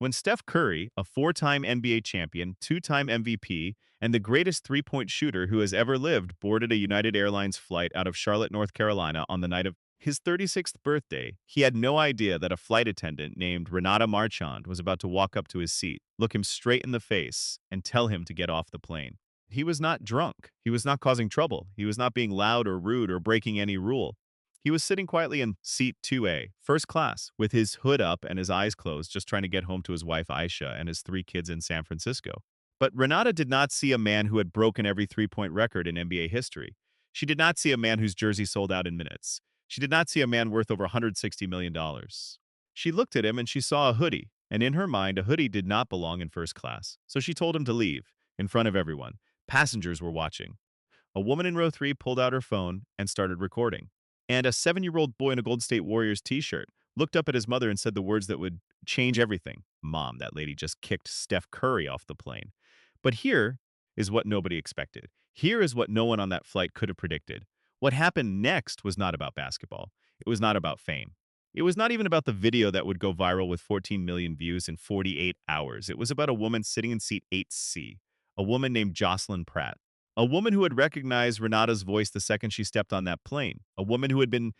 When Steph Curry, a four-time NBA champion, two-time MVP, and the greatest three-point shooter who has ever lived, boarded a United Airlines flight out of Charlotte, North Carolina on the night of his 36th birthday, he had no idea that a flight attendant named Renata Marchand was about to walk up to his seat, look him straight in the face, and tell him to get off the plane. He was not drunk. He was not causing trouble. He was not being loud or rude or breaking any rule. He was sitting quietly in seat 2A, first class, with his hood up and his eyes closed, just trying to get home to his wife Aisha and his three kids in San Francisco. But Renata did not see a man who had broken every three-point record in NBA history. She did not see a man whose jersey sold out in minutes. She did not see a man worth over $160 million. She looked at him and she saw a hoodie, and in her mind, a hoodie did not belong in first class. So she told him to leave, in front of everyone. Passengers were watching. A woman in row 3 pulled out her phone and started recording. And a 7-year-old boy in a Golden State Warriors t-shirt looked up at his mother and said the words that would change everything. Mom, that lady just kicked Steph Curry off the plane. But here is what nobody expected. Here is what no one on that flight could have predicted. What happened next was not about basketball. It was not about fame. It was not even about the video that would go viral with 14 million views in 48 hours. It was about a woman sitting in seat 8C, a woman named Jocelyn Pratt. A woman who had recognized Renata's voice the second she stepped on that plane. A woman who had been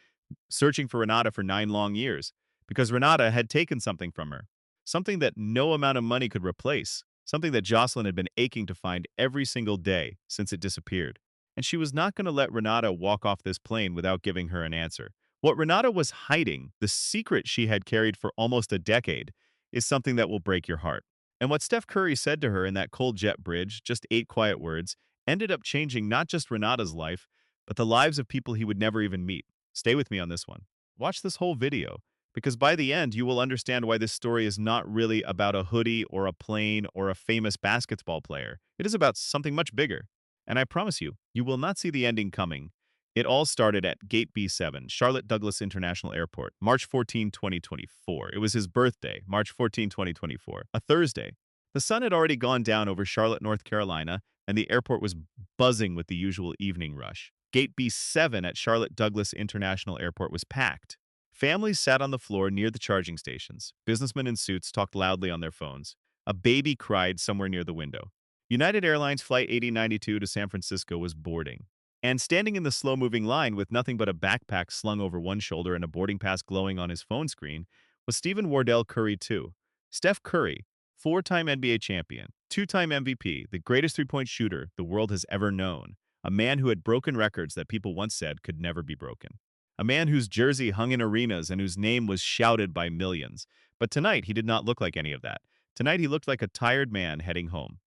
searching for Renata for 9 long years because Renata had taken something from her. Something that no amount of money could replace. Something that Jocelyn had been aching to find every single day since it disappeared. And she was not going to let Renata walk off this plane without giving her an answer. What Renata was hiding, the secret she had carried for almost a decade, is something that will break your heart. And what Steph Curry said to her in that cold jet bridge, just 8 quiet words, ended up changing not just Renata's life, but the lives of people he would never even meet. Stay with me on this one. Watch this whole video, because by the end, you will understand why this story is not really about a hoodie or a plane or a famous basketball player. It is about something much bigger. And I promise you, you will not see the ending coming. It all started at Gate B7, Charlotte Douglas International Airport, March 14, 2024. It was his birthday, March 14, 2024, a Thursday. The sun had already gone down over Charlotte, North Carolina, and the airport was buzzing with the usual evening rush. Gate B7 at Charlotte Douglas International Airport was packed. Families sat on the floor near the charging stations. Businessmen in suits talked loudly on their phones. A baby cried somewhere near the window. United Airlines Flight 8092 to San Francisco was boarding. And standing in the slow-moving line with nothing but a backpack slung over one shoulder and a boarding pass glowing on his phone screen was Stephen Wardell Curry II. Steph Curry, four-time NBA champion, two-time MVP, the greatest three-point shooter the world has ever known, a man who had broken records that people once said could never be broken, a man whose jersey hung in arenas and whose name was shouted by millions. But tonight, he did not look like any of that. Tonight, he looked like a tired man heading home.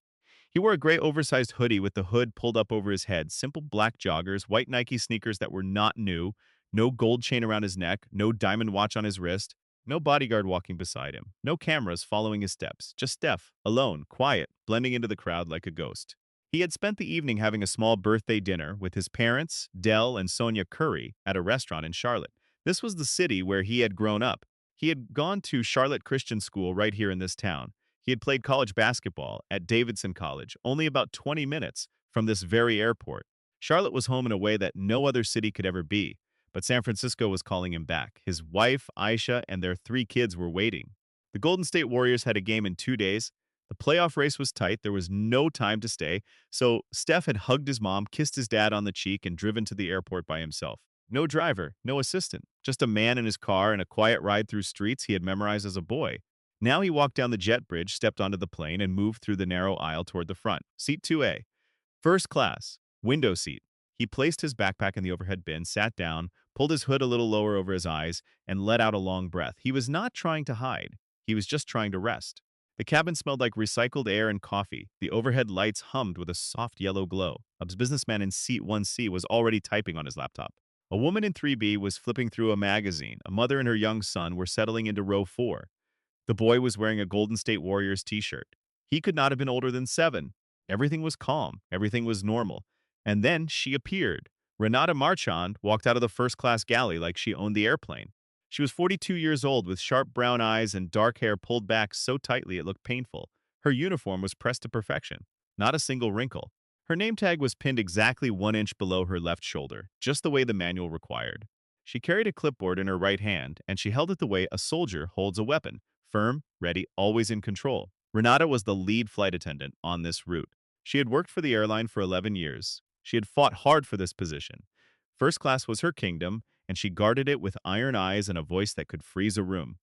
He wore a gray oversized hoodie with the hood pulled up over his head, simple black joggers, white Nike sneakers that were not new, no gold chain around his neck, no diamond watch on his wrist, no bodyguard walking beside him, no cameras following his steps, just Steph, alone, quiet, blending into the crowd like a ghost. He had spent the evening having a small birthday dinner with his parents, Dell and Sonia Curry, at a restaurant in Charlotte. This was the city where he had grown up. He had gone to Charlotte Christian School right here in this town. He had played college basketball at Davidson College, only about 20 minutes from this very airport. Charlotte was home in a way that no other city could ever be, but San Francisco was calling him back. His wife, Aisha, and their three kids were waiting. The Golden State Warriors had a game in 2 days. The playoff race was tight. There was no time to stay, so Steph had hugged his mom, kissed his dad on the cheek, and driven to the airport by himself. No driver, no assistant, just a man in his car and a quiet ride through streets he had memorized as a boy. Now he walked down the jet bridge, stepped onto the plane, and moved through the narrow aisle toward the front. Seat 2A. First class. Window seat. He placed his backpack in the overhead bin, sat down, pulled his hood a little lower over his eyes, and let out a long breath. He was not trying to hide. He was just trying to rest. The cabin smelled like recycled air and coffee. The overhead lights hummed with a soft yellow glow. A businessman in seat 1C was already typing on his laptop. A woman in 3B was flipping through a magazine. A mother and her young son were settling into row 4. The boy was wearing a Golden State Warriors t-shirt. He could not have been older than 7. Everything was calm. Everything was normal. And then she appeared. Renata Marchand walked out of the first-class galley like she owned the airplane. She was 42 years old with sharp brown eyes and dark hair pulled back so tightly it looked painful. Her uniform was pressed to perfection. Not a single wrinkle. Her name tag was pinned exactly 1 inch below her left shoulder, just the way the manual required. She carried a clipboard in her right hand, and she held it the way a soldier holds a weapon, firm, ready, always in control. Renata was the lead flight attendant on this route. She had worked for the airline for 11 years. She had fought hard for this position. First class was her kingdom, and she guarded it with iron eyes and a voice that could freeze a room.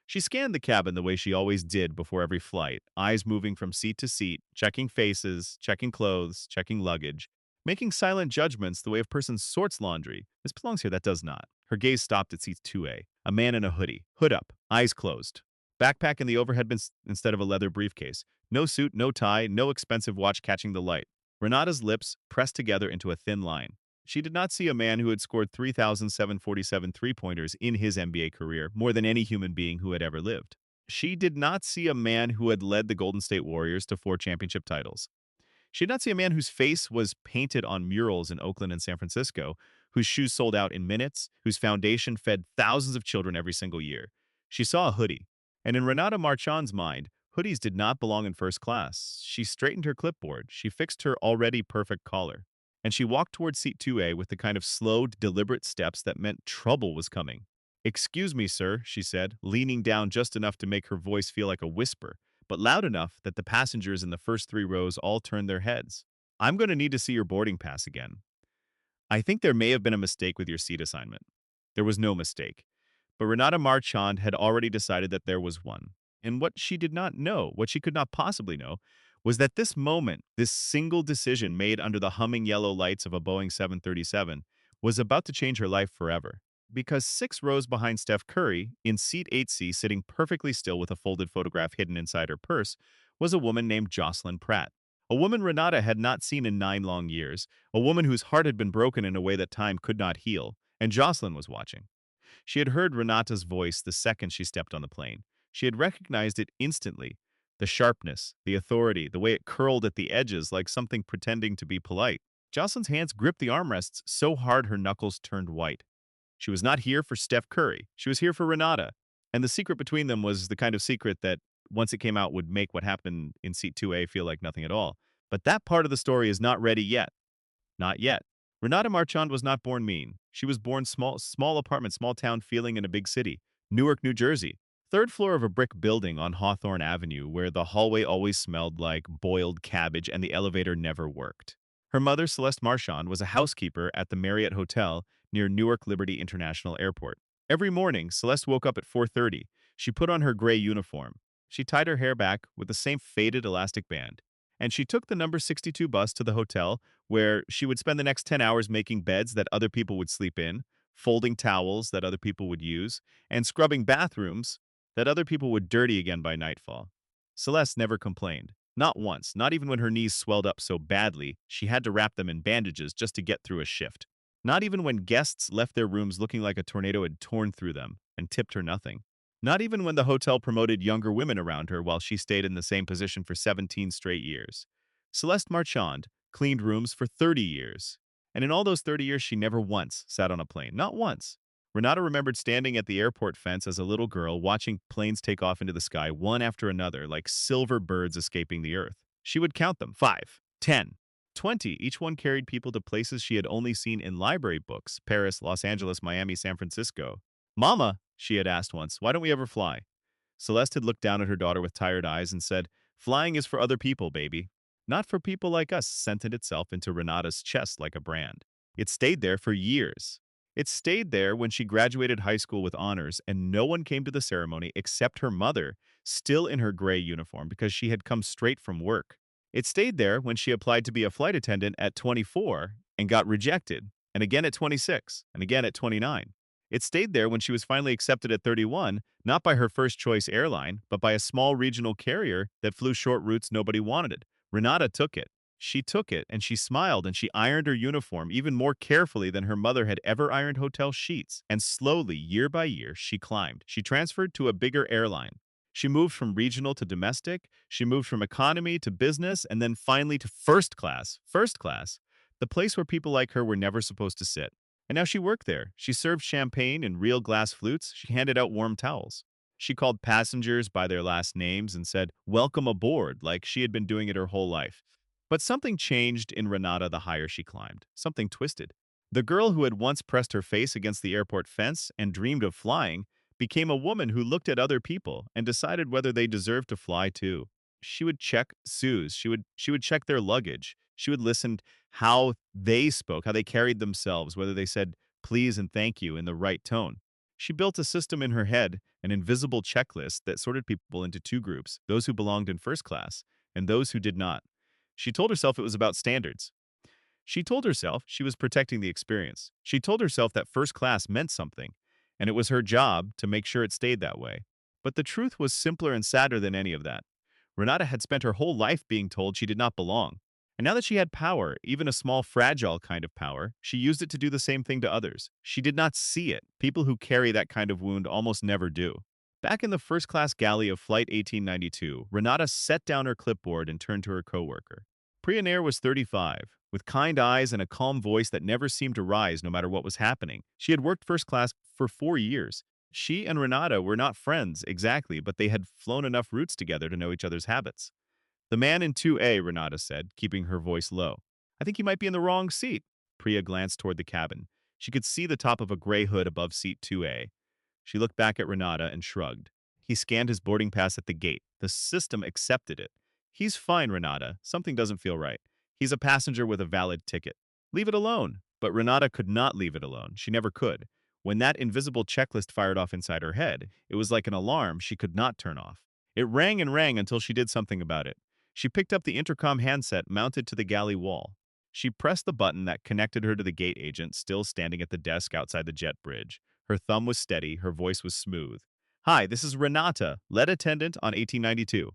She scanned the cabin the way she always did before every flight, eyes moving from seat to seat, checking faces, checking clothes, checking luggage, making silent judgments the way a person sorts laundry. This belongs here, that does not. Her gaze stopped at seat 2A. A man in a hoodie, hood up, eyes closed. Backpack in the overhead bin instead of a leather briefcase. No suit, no tie, no expensive watch catching the light. Renata's lips pressed together into a thin line. She did not see a man who had scored 3,747 three-pointers in his NBA career, more than any human being who had ever lived. She did not see a man who had led the Golden State Warriors to 4 championship titles. She did not see a man whose face was painted on murals in Oakland and San Francisco, whose shoes sold out in minutes, whose foundation fed thousands of children every single year. She saw a hoodie. And in Renata Marchand's mind, hoodies did not belong in first class. She straightened her clipboard. She fixed her already perfect collar. And she walked toward seat 2A with the kind of slow, deliberate steps that meant trouble was coming. "Excuse me, sir," she said, leaning down just enough to make her voice feel like a whisper, but loud enough that the passengers in the first 3 rows all turned their heads. "I'm going to need to see your boarding pass again. I think there may have been a mistake with your seat assignment." There was no mistake. But Renata Marchand had already decided that there was one. And what she did not know, what she could not possibly know, was that this moment, this single decision made under the humming yellow lights of a Boeing 737, was about to change her life forever. Because 6 rows behind Steph Curry, in seat 8C, sitting perfectly still with a folded photograph hidden inside her purse, was a woman named Jocelyn Pratt. A woman Renata had not seen in 9 long years, a woman whose heart had been broken in a way that time could not heal, and Jocelyn was watching. She had heard Renata's voice the second she stepped on the plane. She had recognized it instantly. The sharpness, the authority, the way it curled at the edges like something pretending to be polite. Jocelyn's hands gripped the armrests so hard her knuckles turned white. She was not here for Steph Curry. She was here for Renata. And the secret between them was the kind of secret that, once it came out, would make what happened in seat 2A feel like nothing at all. But that part of the story is not ready yet. Not yet. Renata Marchand was not born mean. She was born small apartment, small town feeling in a big city. Newark, New Jersey. Third floor of a brick building on Hawthorne Avenue where the hallway always smelled like boiled cabbage and the elevator never worked. Her mother, Celeste Marchand, was a housekeeper at the Marriott Hotel near Newark Liberty International Airport. Every morning, Celeste woke up at 4:30. She put on her gray uniform. She tied her hair back with the same faded elastic band. And she took the number 62 bus to the hotel where she would spend the next 10 hours making beds that other people would sleep in, folding towels that other people would use, and scrubbing bathrooms that other people would dirty again by nightfall. Celeste never complained. Not once, not even when her knees swelled up so badly she had to wrap them in bandages just to get through a shift. Not even when guests left their rooms looking like a tornado had torn through them and tipped her nothing. Not even when the hotel promoted younger women around her while she stayed in the same position for 17 straight years. Celeste Marchand cleaned rooms for 30 years. And in all those 30 years, she never once sat on a plane. Not once. Renata remembered standing at the airport fence as a little girl, watching planes take off into the sky one after another, like silver birds escaping the earth. She would count them 5, 10, 20. Each one carried people to places she had only seen in library books: Paris, Los Angeles, Miami, San Francisco. "Mama," she had asked once, "why don't we ever fly?" Celeste had looked down at her daughter with tired eyes and said, "Flying is for other people, baby. Not for people like us," scented itself into Renata's chest like a brand. It stayed there for years. It stayed there when she graduated high school with honors, and no one came to the ceremony except her mother, still in her gray uniform because she had come straight from work. It stayed there when she applied to be a flight attendant at 24 and got rejected, and again at 26, and again at 29. It stayed there when she was finally accepted at 31, not by her first choice airline, but by a small regional carrier that flew short routes nobody wanted. Renata took it. She took it, and she smiled, and she ironed her uniform even more carefully than her mother had ever ironed hotel sheets. And slowly, year by year, she climbed. She transferred to a bigger airline. She moved from regional to domestic. She moved from economy to business, and then finally to first class. First class, the place where people like her were never supposed to sit. And now she worked there. She served champagne in real glass flutes. She handed out warm towels. She called passengers by their last names and said, "Welcome aboard," like she had been doing it her whole life. But something changed in Renata the higher she climbed. Something twisted. The girl who had once pressed her face against the airport fence and dreamed of flying became a woman who looked at other people and decided whether they deserved to fly too. She would check Sue's. She would check their luggage. She would listen how they spoke, how they carried themselves, whether they said please and thank you in the right tone. She built a system in her head, an invisible checklist that sorted people into two groups, those who belonged in first class and those who did not. She told herself it was about standards. She told herself she was protecting the experience. She told herself that first class meant something, and it was her job to make sure it stayed that way. But the truth was simpler and sadder than any of that. Renata had spent her whole life being told she did not belong. And now that she had power, even a small, fragile kind of power, she used it to do the same thing to others. She did not see it. People who carry that kind of wound almost never do. Back in the first class galley of Flight 1892, Renata set down her clipboard and turned to her coworker. Priya Nair was 35, with kind eyes and a calm voice that never seemed to rise no matter what was happening. She had worked first class for 4 years. She and Renata were not friends exactly, but they had flown enough routes together to know each other's habits. The man in 2A, Renata said, keeping her voice low. I think you might be in the wrong seat. Priya glanced toward the cabin. She could see the top of a gray hood above seat 2A. She looked back at Renata and shrugged. He scanned his boarding pass at the gate. The system accepted it. He's fine, Renata. Something doesn't feel right. He's a passenger with a valid ticket. Leave it alone. But Renata could not leave it alone. She never could. When that invisible checklist fired off inside her head, it was like an alarm she could not turn off. It rang and rang until she did something about it. She picked up the intercom handset mounted to the galley wall. She pressed the button that connected her to the gate agent still standing at the desk outside the jet bridge. Her thumb was steady, her voice was smooth. Hi, this is Renata, lead attendant on 1892.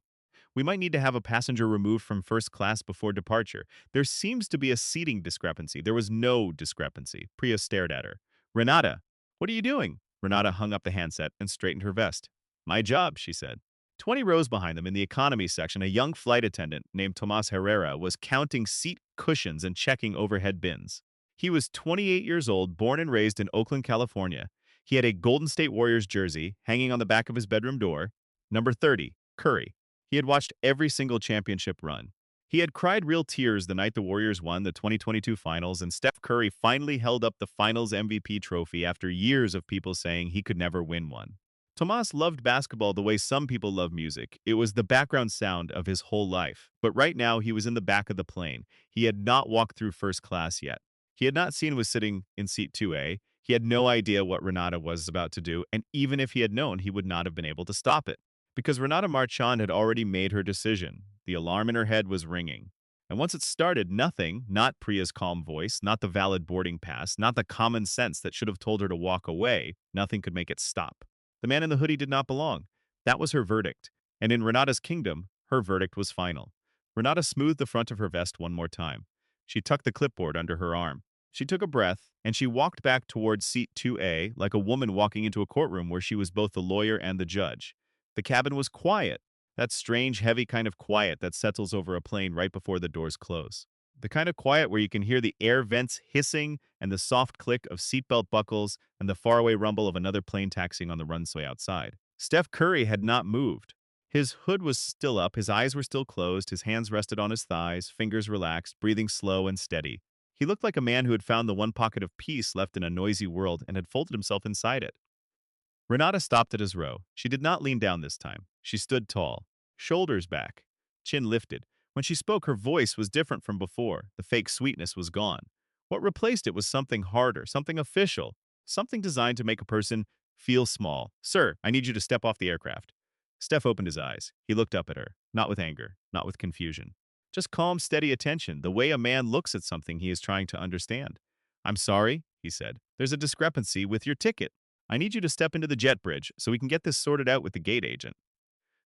We might need to have a passenger removed from first class before departure. There seems to be a seating discrepancy. There was no discrepancy. Priya stared at her. Renata, what are you doing? Renata hung up the handset and straightened her vest. My job, she said. 20 rows behind them in the economy section, a young flight attendant named Tomas Herrera was counting seat cushions and checking overhead bins. He was 28 years old, born and raised in Oakland, California. He had a Golden State Warriors jersey hanging on the back of his bedroom door, number 30, Curry. He had watched every single championship run. He had cried real tears the night the Warriors won the 2022 finals, and Steph Curry finally held up the finals MVP trophy after years of people saying he could never win one. Tomas loved basketball the way some people love music. It was the background sound of his whole life. But right now, he was in the back of the plane. He had not walked through first class yet. He had not seen was sitting in seat 2A. He had no idea what Renata was about to do, and even if he had known, he would not have been able to stop it. Because Renata Marchand had already made her decision. The alarm in her head was ringing. And once it started, nothing, not Priya's calm voice, not the valid boarding pass, not the common sense that should have told her to walk away, nothing could make it stop. The man in the hoodie did not belong. That was her verdict. And in Renata's kingdom, her verdict was final. Renata smoothed the front of her vest one more time. She tucked the clipboard under her arm. She took a breath, and she walked back towards seat 2A like a woman walking into a courtroom where she was both the lawyer and the judge. The cabin was quiet, that strange, heavy kind of quiet that settles over a plane right before the doors close. The kind of quiet where you can hear the air vents hissing and the soft click of seatbelt buckles and the faraway rumble of another plane taxiing on the runway outside. Steph Curry had not moved. His hood was still up, his eyes were still closed, his hands rested on his thighs, fingers relaxed, breathing slow and steady. He looked like a man who had found the one pocket of peace left in a noisy world and had folded himself inside it. Renata stopped at his row. She did not lean down this time. She stood tall, shoulders back, chin lifted. When she spoke, her voice was different from before. The fake sweetness was gone. What replaced it was something harder, something official, something designed to make a person feel small. Sir, I need you to step off the aircraft. Steph opened his eyes. He looked up at her, not with anger, not with confusion. Just calm, steady attention, the way a man looks at something he is trying to understand. I'm sorry, he said. There's a discrepancy with your ticket. I need you to step into the jet bridge so we can get this sorted out with the gate agent.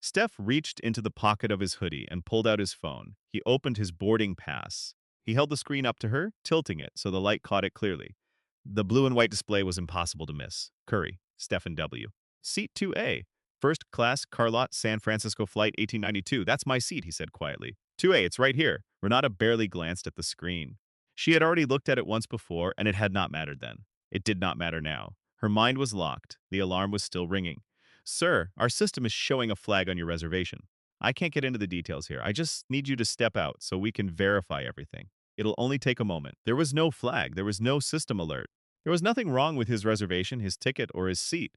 Steph reached into the pocket of his hoodie and pulled out his phone. He opened his boarding pass. He held the screen up to her, tilting it so the light caught it clearly. The blue and white display was impossible to miss. Curry, Stephen W. Seat 2A. First class Carlot San Francisco Flight 1892. That's my seat, he said quietly. 2A, it's right here. Renata barely glanced at the screen. She had already looked at it once before, and it had not mattered then. It did not matter now. Her mind was locked. The alarm was still ringing. Sir, our system is showing a flag on your reservation. I can't get into the details here. I just need you to step out so we can verify everything. It'll only take a moment. There was no flag. There was no system alert. There was nothing wrong with his reservation, his ticket, or his seat.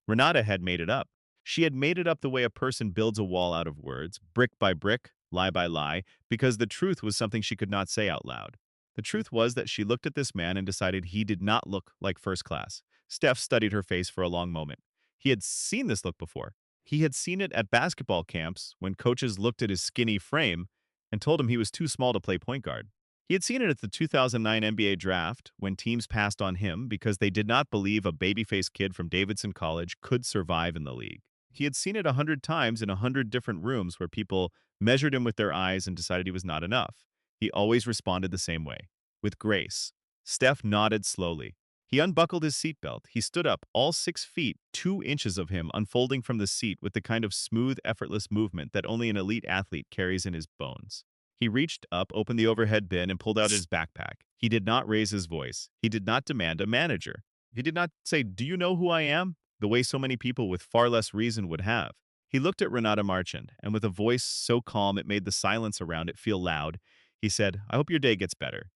Renata had made it up. She had made it up the way a person builds a wall out of words, brick by brick, lie by lie, because the truth was something she could not say out loud. The truth was that she looked at this man and decided he did not look like first class. Steph studied her face for a long moment. He had seen this look before. He had seen it at basketball camps when coaches looked at his skinny frame and told him he was too small to play point guard. He had seen it at the 2009 NBA draft when teams passed on him because they did not believe a babyface kid from Davidson College could survive in the league. He had seen it 100 times in 100 different rooms where people measured him with their eyes and decided he was not enough. He always responded the same way, with grace. Steph nodded slowly. He unbuckled his seatbelt. He stood up, all 6 feet, 2 inches of him unfolding from the seat with the kind of smooth, effortless movement that only an elite athlete carries in his bones. He reached up, opened the overhead bin, and pulled out his backpack. He did not raise his voice. He did not demand a manager. He did not say, "Do you know who I am?" the way so many people with far less reason would have. He looked at Renata Marchand, and with a voice so calm it made the silence around it feel loud, he said, "I hope your day gets better."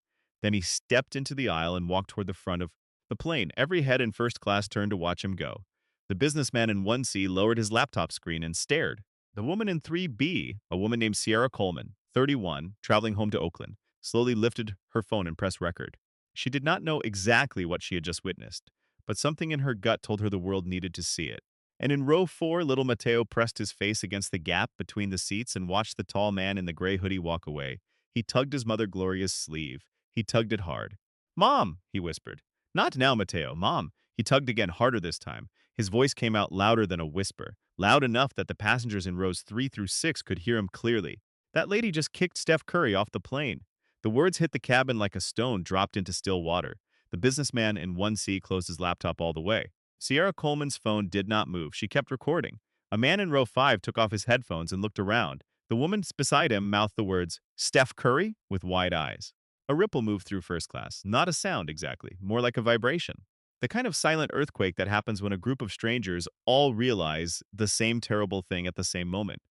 Then he stepped into the aisle and walked toward the front of the plane. Every head in first class turned to watch him go. The businessman in 1C lowered his laptop screen and stared. The woman in 3B, a woman named Sierra Coleman, 31, traveling home to Oakland, slowly lifted her phone and pressed record. She did not know exactly what she had just witnessed, but something in her gut told her the world needed to see it. And in row 4, little Mateo pressed his face against the gap between the seats and watched the tall man in the gray hoodie walk away. He tugged his mother Gloria's sleeve. He tugged it hard. "Mom," he whispered. "Not now, Mateo. Mom." He tugged again, harder this time. His voice came out louder than a whisper, loud enough that the passengers in rows 3 through 6 could hear him clearly. "That lady just kicked Steph Curry off the plane." The words hit the cabin like a stone dropped into still water. The businessman in 1C closed his laptop all the way. Sierra Coleman's phone did not move. She kept recording. A man in row 5 took off his headphones and looked around. The woman beside him mouthed the words, "Steph Curry?" with wide eyes. A ripple moved through first class. Not a sound exactly, more like a vibration. The kind of silent earthquake that happens when a group of strangers all realize the same terrible thing at the same moment.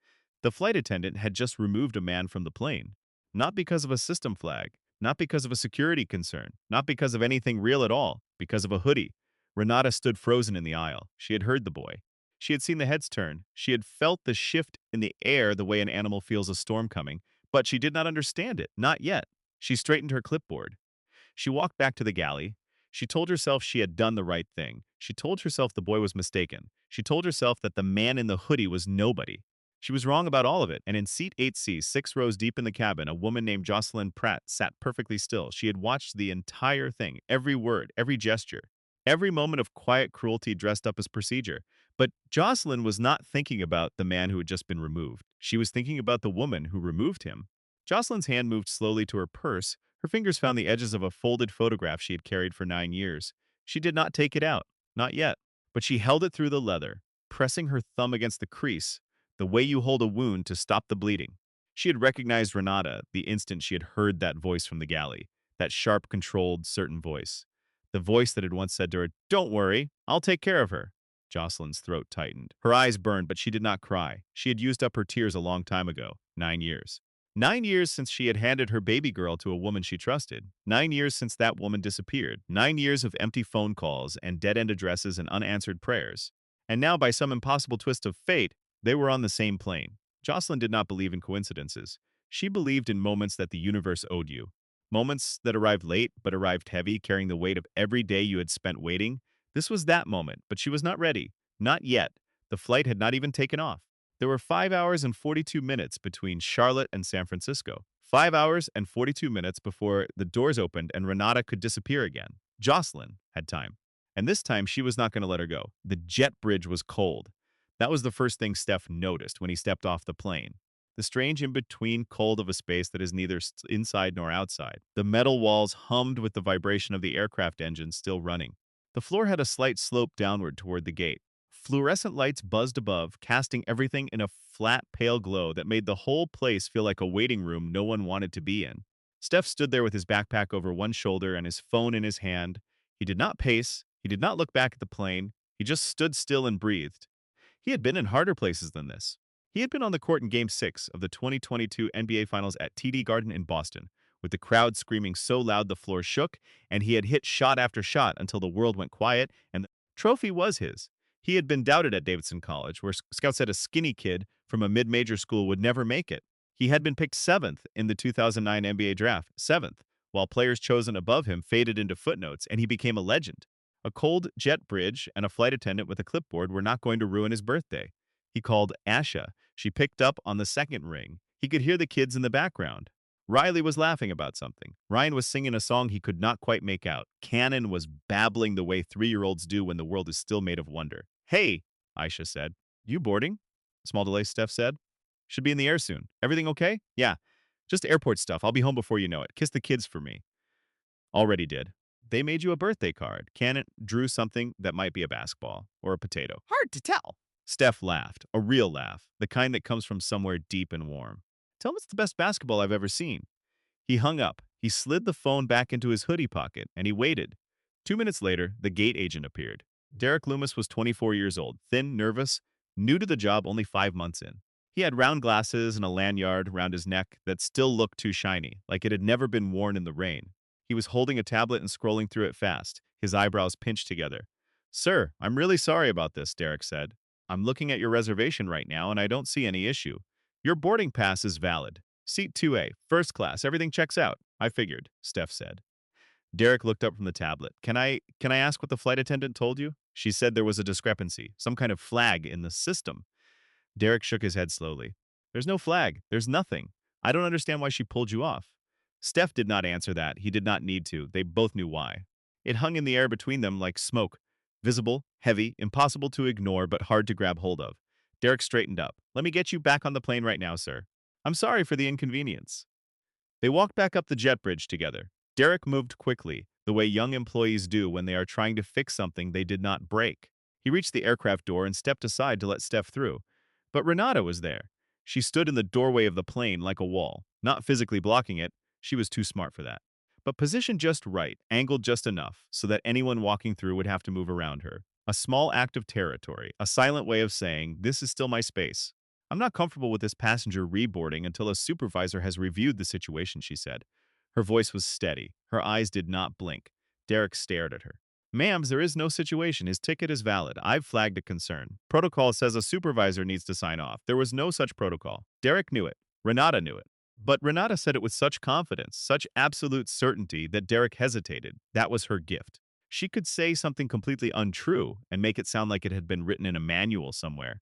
The flight attendant had just removed a man from the plane. Not because of a system flag, not because of a security concern, not because of anything real at all, because of a hoodie. Renata stood frozen in the aisle. She had heard the boy. She had seen the heads turn. She had felt the shift in the air the way an animal feels a storm coming, but she did not understand it, not yet. She straightened her clipboard. She walked back to the galley. She told herself she had done the right thing. She told herself the boy was mistaken. She told herself that the man in the hoodie was nobody. She was wrong about all of it, and in seat 8C, 6 rows deep in the cabin, a woman named Jocelyn Pratt sat perfectly still. She had watched the entire thing, every word, every gesture, every moment of quiet cruelty dressed up as procedure. But Jocelyn was not thinking about the man who had just been removed. She was thinking about the woman who removed him. Jocelyn's hand moved slowly to her purse. Her fingers found the edges of a folded photograph she had carried for 9 years. She did not take it out, not yet, but she held it through the leather, pressing her thumb against the crease, the way you hold a wound to stop the bleeding. She had recognized Renata the instant she had heard that voice from the galley, that sharp, controlled, certain voice. The voice that had once said to her, "Don't worry, I'll take care of her." Jocelyn's throat tightened. Her eyes burned, but she did not cry. She had used up her tears a long time ago, 9 years. 9 years since she had handed her baby girl to a woman she trusted. 9 years since that woman disappeared. 9 years of empty phone calls and dead-end addresses and unanswered prayers. And now, by some impossible twist of fate, they were on the same plane. Jocelyn did not believe in coincidences. She believed in moments that the universe owed you. Moments that arrived late, but arrived heavy, carrying the weight of every day you had spent waiting. This was that moment, but she was not ready. Not yet. The flight had not even taken off. There were 5 hours and 42 minutes between Charlotte and San Francisco. 5 hours and 42 minutes before the doors opened and Renata could disappear again. Jocelyn had time. And this time, she was not going to let her go. The jet bridge was cold. That was the first thing Steph noticed when he stepped off the plane. The strange in-between cold of a space that is neither inside nor outside. The metal walls hummed with the vibration of the aircraft engine still running. The floor had a slight slope downward toward the gate. Fluorescent lights buzzed above, casting everything in a flat, pale glow that made the whole place feel like a waiting room no one wanted to be in. Steph stood there with his backpack over one shoulder and his phone in his hand. He did not pace. He did not look back at the plane. He just stood still and breathed. He had been in harder places than this. He had been on the court in Game 6 of the 2022 NBA Finals at TD Garden in Boston, with the crowd screaming so loud the floor shook, and he had hit shot after shot until the world went quiet, and the trophy was his. He had been doubted at Davidson College, where scouts said a skinny kid from a mid-major school would never make it. He had been picked 7th in the 2009 NBA draft, 7th, while players chosen above him faded into footnotes, and he became a legend. A cold jet bridge and a flight attendant with a clipboard were not going to ruin his birthday. He called Asha. She picked up on the second ring. He could hear the kids in the background. Riley was laughing about something. Ryan was singing a song he could not quite make out. Cannon was babbling the way 3-year-olds do when the world is still made of wonder. Hey, Aisha said. You boarding? Small delay, Steph said. Should be in the air soon. Everything okay? Yeah. Just airport stuff. I'll be home before you know it. Kiss the kids for me. Already did. They made you a birthday card. Cannon drew something that might be a basketball or a potato. Hard to tell. Steph laughed, a real laugh, the kind that comes from somewhere deep and warm. Tell him it's the best basketball I've ever seen. He hung up. He slid the phone back into his hoodie pocket, and he waited. 2 minutes later, the gate agent appeared. Derek Loomis was 24 years old, thin, nervous, new to the job only 5 months in. He had round glasses and a lanyard around his neck that still looked too shiny, like it had never been worn in the rain. He was holding a tablet and scrolling through it fast, his eyebrows pinched together. Sir, I'm really sorry about this, Derek said. I'm looking at your reservation right now, and I don't see any issue. Your boarding pass is valid. Seat 2A, first class, everything checks out. I figured, Steph said. Derek looked up from the tablet. Can I ask what the flight attendant told you? She said there was a discrepancy, some kind of flag in the system. Derek shook his head slowly. There's no flag. There's nothing. I don't understand why she pulled you off. Steph did not answer that. He did not need to. They both knew why. It hung in the air between them like smoke. Visible, heavy, impossible to ignore, but hard to grab hold of. Derek straightened up. Let me get you back on the plane right now, sir. I'm sorry for the inconvenience. They walked back up the jet bridge together. Derek moved quickly, the way young employees do when they are trying to fix something they did not break. He reached the aircraft door and stepped aside to let Steph through. But Renata was there. She stood in the doorway of the plane like a wall, not physically blocking it. She was too smart for that. But positioned just right, angled just enough, so that anyone walking through would have to move around her. A small act of territory, a silent way of saying, this is still my space. I'm not comfortable with this passenger reboarding until a supervisor has reviewed the situation, she said. Her voice was steady. Her eyes did not blink. Derek stared at her. Ma'am, there is no situation. His ticket is valid. I've flagged a concern. Protocol says a supervisor needs to sign off. There was no such protocol. Derek knew it. Renata knew it. But Renata said it with such confidence, such absolute certainty that Derek hesitated. That was her gift. She could say something completely untrue and make it sound like it had been written in a manual somewhere.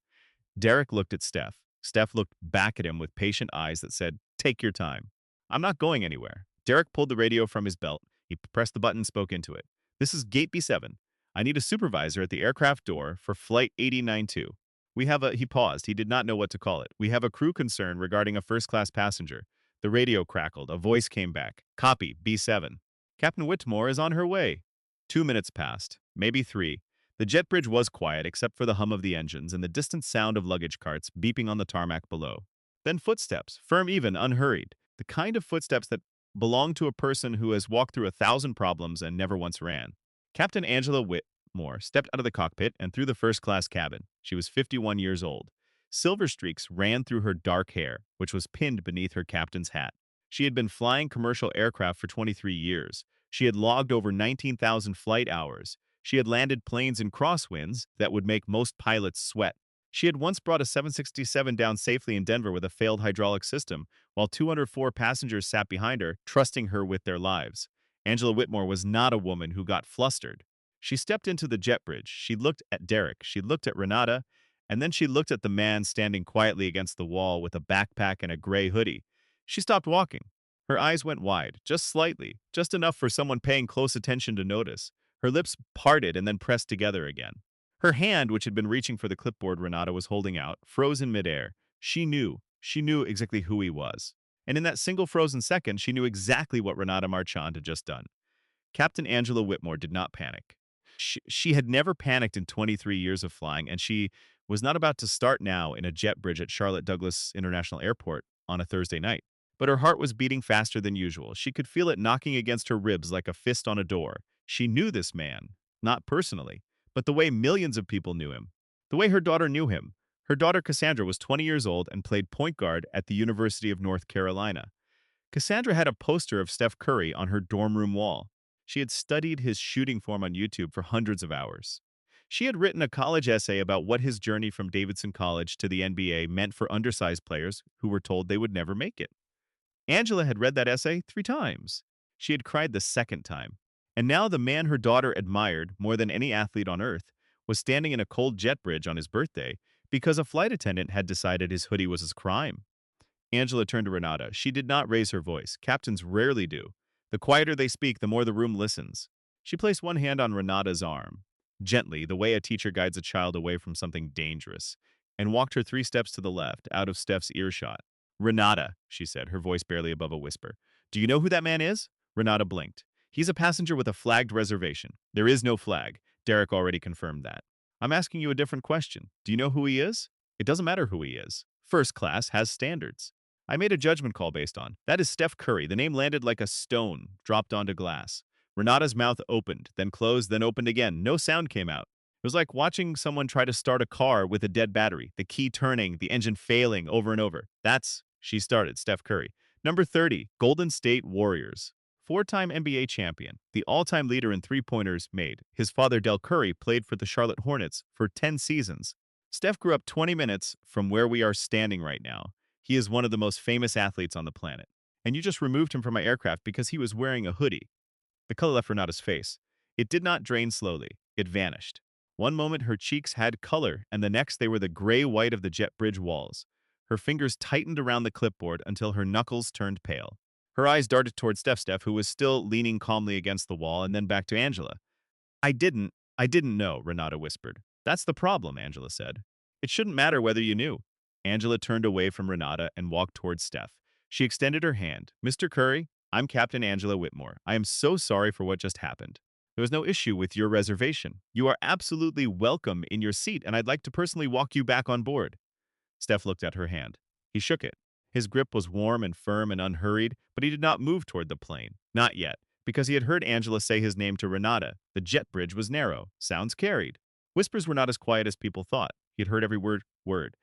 Derek looked at Steph. Steph looked back at him with patient eyes that said, take your time. I'm not going anywhere. Derek pulled the radio from his belt. He pressed the button and spoke into it. This is Gate B7. I need a supervisor at the aircraft door for Flight 892. He paused. He did not know what to call it. We have a crew concern regarding a first-class passenger. The radio crackled. A voice came back. Copy, B7. Captain Whitmore is on her way. 2 minutes passed, maybe 3. The jet bridge was quiet except for the hum of the engines and the distant sound of luggage carts beeping on the tarmac below. Then footsteps, firm even, unhurried. The kind of footsteps that belong to a person who has walked through 1,000 problems and never once ran. Captain Angela Whitmore stepped out of the cockpit and through the first-class cabin. She was 51 years old. Silver streaks ran through her dark hair, which was pinned beneath her captain's hat. She had been flying commercial aircraft for 23 years. She had logged over 19,000 flight hours. She had landed planes in crosswinds that would make most pilots sweat. She had once brought a 767 down safely in Denver with a failed hydraulic system, while 204 passengers sat behind her, trusting her with their lives. Angela Whitmore was not a woman who got flustered. She stepped into the jet bridge. She looked at Derek. She looked at Renata. And then she looked at the man standing quietly against the wall with a backpack and a gray hoodie. She stopped walking. Her eyes went wide, just slightly, just enough for someone paying close attention to notice. Her lips parted and then pressed together again. Her hand, which had been reaching for the clipboard Renata was holding out, froze in midair. She knew exactly who he was. And in that single frozen second, she knew exactly what Renata Marchand had just done. Captain Angela Whitmore did not panic. She had never panicked in 23 years of flying, and she was not about to start now in a jet bridge at Charlotte Douglas International Airport on a Thursday night. But her heart was beating faster than usual. She could feel it knocking against her ribs like a fist on a door. She knew this man, not personally, but the way millions of people knew him, the way her daughter knew him. Her daughter Cassandra was 20 years old and played point guard at the University of North Carolina. Cassandra had a poster of Steph Curry on her dorm room wall. She had studied his shooting form on YouTube for hundreds of hours. She had written a college essay about what his journey from Davidson College to the NBA meant for undersized players who were told they would never make it. Angela had read that essay 3 times. She had cried the second time. And now the man her daughter admired more than any athlete on earth was standing in a cold jet bridge on his birthday because a flight attendant had decided his hoodie was his crime. Angela turned to Renata. She did not raise her voice. Captains rarely do. The quieter they speak, the more the room listens. She placed one hand on Renata's arm, gently, the way a teacher guides a child away from something dangerous, and walked her 3 steps to the left, out of Steph's earshot. Renata, she said, her voice barely above a whisper. Do you know who that man is? Renata blinked. He's a passenger with a flagged reservation. There is no flag. Derek already confirmed that. I'm asking you a different question. Do you know who he is? It doesn't matter who he is. First class has standards. I made a judgment call based on. That is Steph Curry. The name landed like a stone dropped onto glass. Renata's mouth opened, then closed, then opened again. No sound came out. It was like watching someone try to start a car with a dead battery, the key turning, the engine failing over and over. She started, Steph Curry. Number 30, Golden State Warriors. 4-time NBA champion, the all-time leader in three-pointers made. His father, Del Curry, played for the Charlotte Hornets for 10 seasons. Steph grew up 20 minutes from where we are standing right now. He is one of the most famous athletes on the planet. And you just removed him from my aircraft because he was wearing a hoodie. The color left Renata's face. It did not drain slowly. It vanished. One moment her cheeks had color, and the next they were the gray-white of the jet bridge walls. Her fingers tightened around the clipboard until her knuckles turned pale. Her eyes darted toward Steph, who was still leaning calmly against the wall, and then back to Angela. I didn't know, Renata whispered. That's the problem, Angela said. It shouldn't matter whether you knew. Angela turned away from Renata and walked towards Steph. She extended her hand. Mr. Curry, I'm Captain Angela Whitmore. I am so sorry for what just happened. There was no issue with your reservation. You are absolutely welcome in your seat, and I'd like to personally walk you back on board. Steph looked at her hand. He shook it. His grip was warm and firm and unhurried, but he did not move toward the plane. Not yet, because he had heard Angela say his name to Renata. The jet bridge was narrow. Sounds carried. Whispers were not as quiet as people thought. He had heard every word.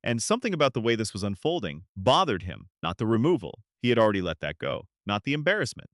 And something about the way this was unfolding bothered him, not the removal. He had already let that go, not the embarrassment.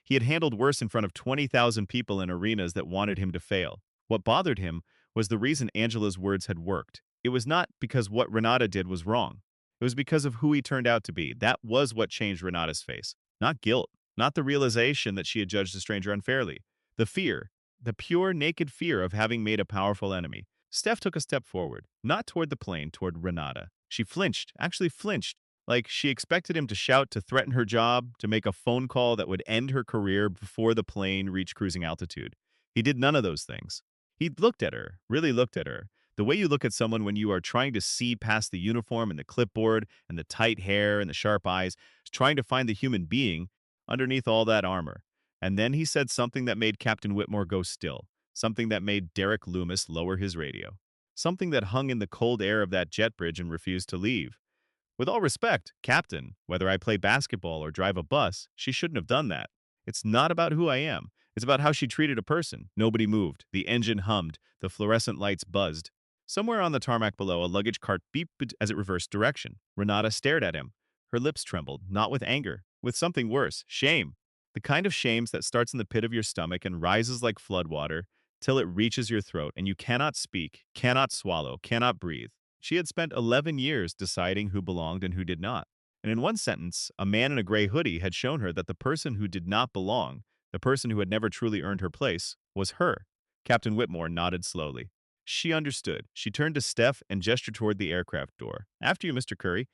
He had handled worse in front of 20,000 people in arenas that wanted him to fail. What bothered him was the reason Angela's words had worked. It was not because what Renata did was wrong. It was because of who he turned out to be. That was what changed Renata's face. Not guilt, not the realization that she had judged a stranger unfairly. The fear, the pure, naked fear of having made a powerful enemy. Steph took a step forward, not toward the plane, toward Renata. She flinched, actually flinched, like she expected him to shout, to threaten her job, to make a phone call that would end her career before the plane reached cruising altitude. He did none of those things. He looked at her, really looked at her. The way you look at someone when you are trying to see past the uniform and the clipboard and the tight hair and the sharp eyes, trying to find the human being underneath all that armor. And then he said something that made Captain Whitmore go still, something that made Derek Loomis lower his radio, something that hung in the cold air of that jet bridge and refused to leave. With all respect, Captain, whether I play basketball or drive a bus, she shouldn't have done that. It's not about who I am. It's about how she treated a person. Nobody moved. The engine hummed. The fluorescent lights buzzed. Somewhere on the tarmac below, a luggage cart beeped as it reversed direction. Renata stared at him. Her lips trembled, not with anger, with something worse, shame. The kind of shame that starts in the pit of your stomach and rises like floodwater till it reaches your throat and you cannot speak, cannot swallow, cannot breathe. She had spent 11 years deciding who belonged and who did not. And in one sentence, a man in a gray hoodie had shown her that the person who did not belong, the person who had never truly earned her place, was her. Captain Whitmore nodded slowly. She understood. She turned to Steph and gestured toward the aircraft door. After you, Mr. Curry.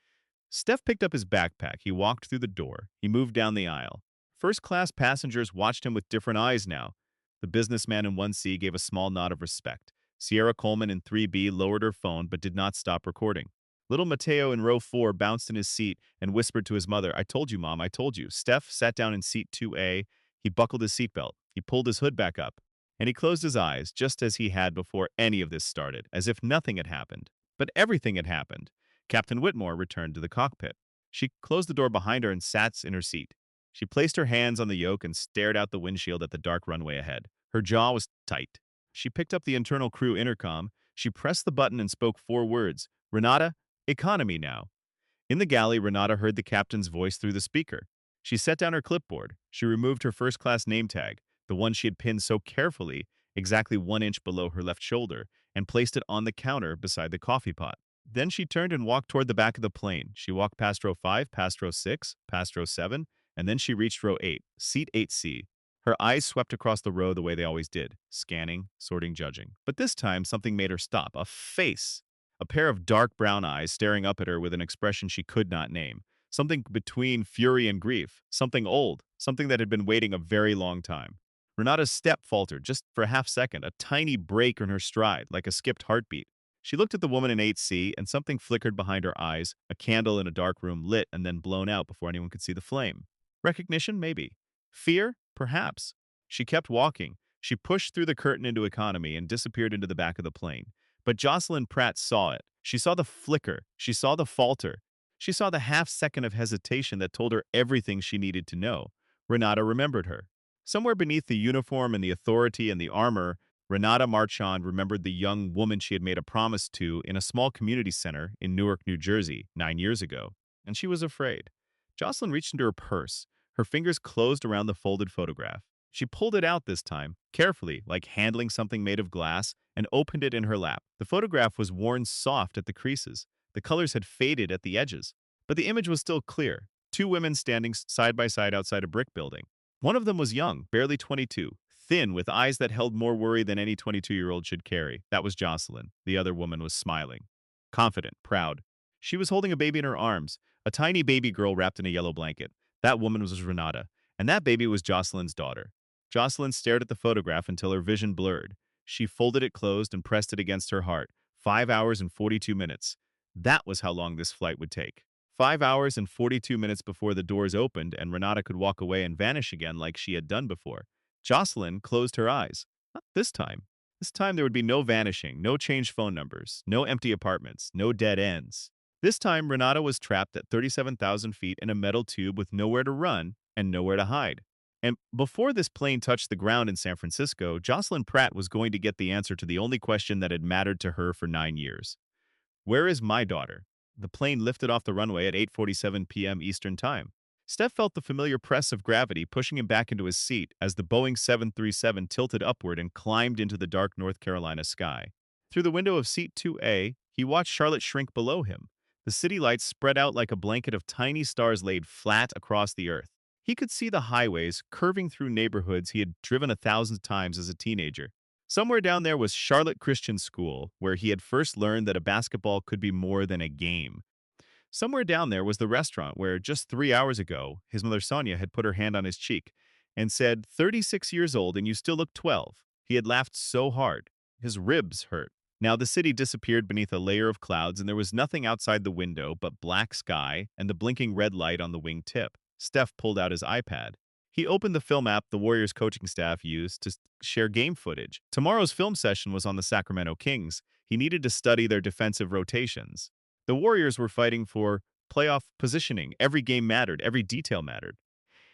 Steph picked up his backpack. He walked through the door. He moved down the aisle. First-class passengers watched him with different eyes now. The businessman in 1C gave a small nod of respect. Sierra Coleman in 3B lowered her phone but did not stop recording. Little Mateo in row 4 bounced in his seat and whispered to his mother, I told you, Mom, I told you. Steph sat down in seat 2A. He buckled his seatbelt. He pulled his hood back up. And he closed his eyes, just as he had before any of this started, as if nothing had happened. But everything had happened. Captain Whitmore returned to the cockpit. She closed the door behind her and sat in her seat. She placed her hands on the yoke and stared out the windshield at the dark runway ahead. Her jaw was tight. She picked up the internal crew intercom. She pressed the button and spoke 4 words. Renata, economy now. In the galley, Renata heard the captain's voice through the speaker. She set down her clipboard. She removed her first-class name tag, the one she had pinned so carefully, exactly 1 inch below her left shoulder, and placed it on the counter beside the coffee pot. Then she turned and walked toward the back of the plane. She walked past row 5, past row 6, past row 7, and then she reached row 8, seat 8C. Her eyes swept across the row the way they always did, scanning, sorting, judging. But this time, something made her stop. A face. A pair of dark brown eyes staring up at her with an expression she could not name. Something between fury and grief. Something old. Something that had been waiting a very long time. Renata's step faltered just for a half second, a tiny break in her stride, like a skipped heartbeat. She looked at the woman in 8C, and something flickered behind her eyes, a candle in a dark room lit and then blown out before anyone could see the flame. Recognition? Maybe. Fear? Perhaps. She kept walking. She pushed through the curtain into economy and disappeared into the back of the plane. But Jocelyn Pratt saw it. She saw the flicker. She saw the falter. She saw the half second of hesitation that told her everything she needed to know. Renata remembered her. Somewhere beneath the uniform and the authority and the armor, Renata Marchand remembered the young woman she had made a promise to in a small community center in Newark, New Jersey, 9 years ago. And she was afraid. Jocelyn reached into her purse. Her fingers closed around the folded photograph. She pulled it out this time, carefully, like handling something made of glass, and opened it in her lap. The photograph was worn soft at the creases. The colors had faded at the edges. But the image was still clear. Two women standing side by side outside a brick building. One of them was young, barely 22, thin, with eyes that held more worry than any 22-year-old should carry. That was Jocelyn. The other woman was smiling. Confident, proud. She was holding a baby in her arms, a tiny baby girl wrapped in a yellow blanket. That woman was Renata, and that baby was Jocelyn's daughter. Jocelyn stared at the photograph until her vision blurred. She folded it closed and pressed it against her heart. 5 hours and 42 minutes. That was how long this flight would take. 5 hours and 42 minutes before the doors opened and Renata could walk away and vanish again like she had done before. Jocelyn closed her eyes. Not this time. This time there would be no vanishing, no changed phone numbers, no empty apartments, no dead ends. This time Renata was trapped at 37,000 feet in a metal tube with nowhere to run and nowhere to hide. And before this plane touched the ground in San Francisco, Jocelyn Pratt was going to get the answer to the only question that had mattered to her for 9 years. Where is my daughter? The plane lifted off the runway at 8:47 p.m. Eastern Time. Steph felt the familiar press of gravity pushing him back into his seat as the Boeing 737 tilted upward and climbed into the dark North Carolina sky. Through the window of seat 2A, he watched Charlotte shrink below him. The city lights spread out like a blanket of tiny stars laid flat across the earth. He could see the highways curving through neighborhoods he had driven 1,000 times as a teenager. Somewhere down there was Charlotte Christian School, where he had first learned that a basketball could be more than a game. Somewhere down there was the restaurant where just 3 hours ago, his mother Sonia had put her hand on his cheek and said, 36 years old and you still look 12. He had laughed so hard. His ribs hurt. Now the city disappeared beneath a layer of clouds and there was nothing outside the window but black sky and the blinking red light on the wing tip. Steph pulled out his iPad. He opened the film app the Warriors coaching staff used to share game footage. Tomorrow's film session was on the Sacramento Kings. He needed to study their defensive rotations. The Warriors were fighting for playoff positioning. Every game mattered. Every detail mattered.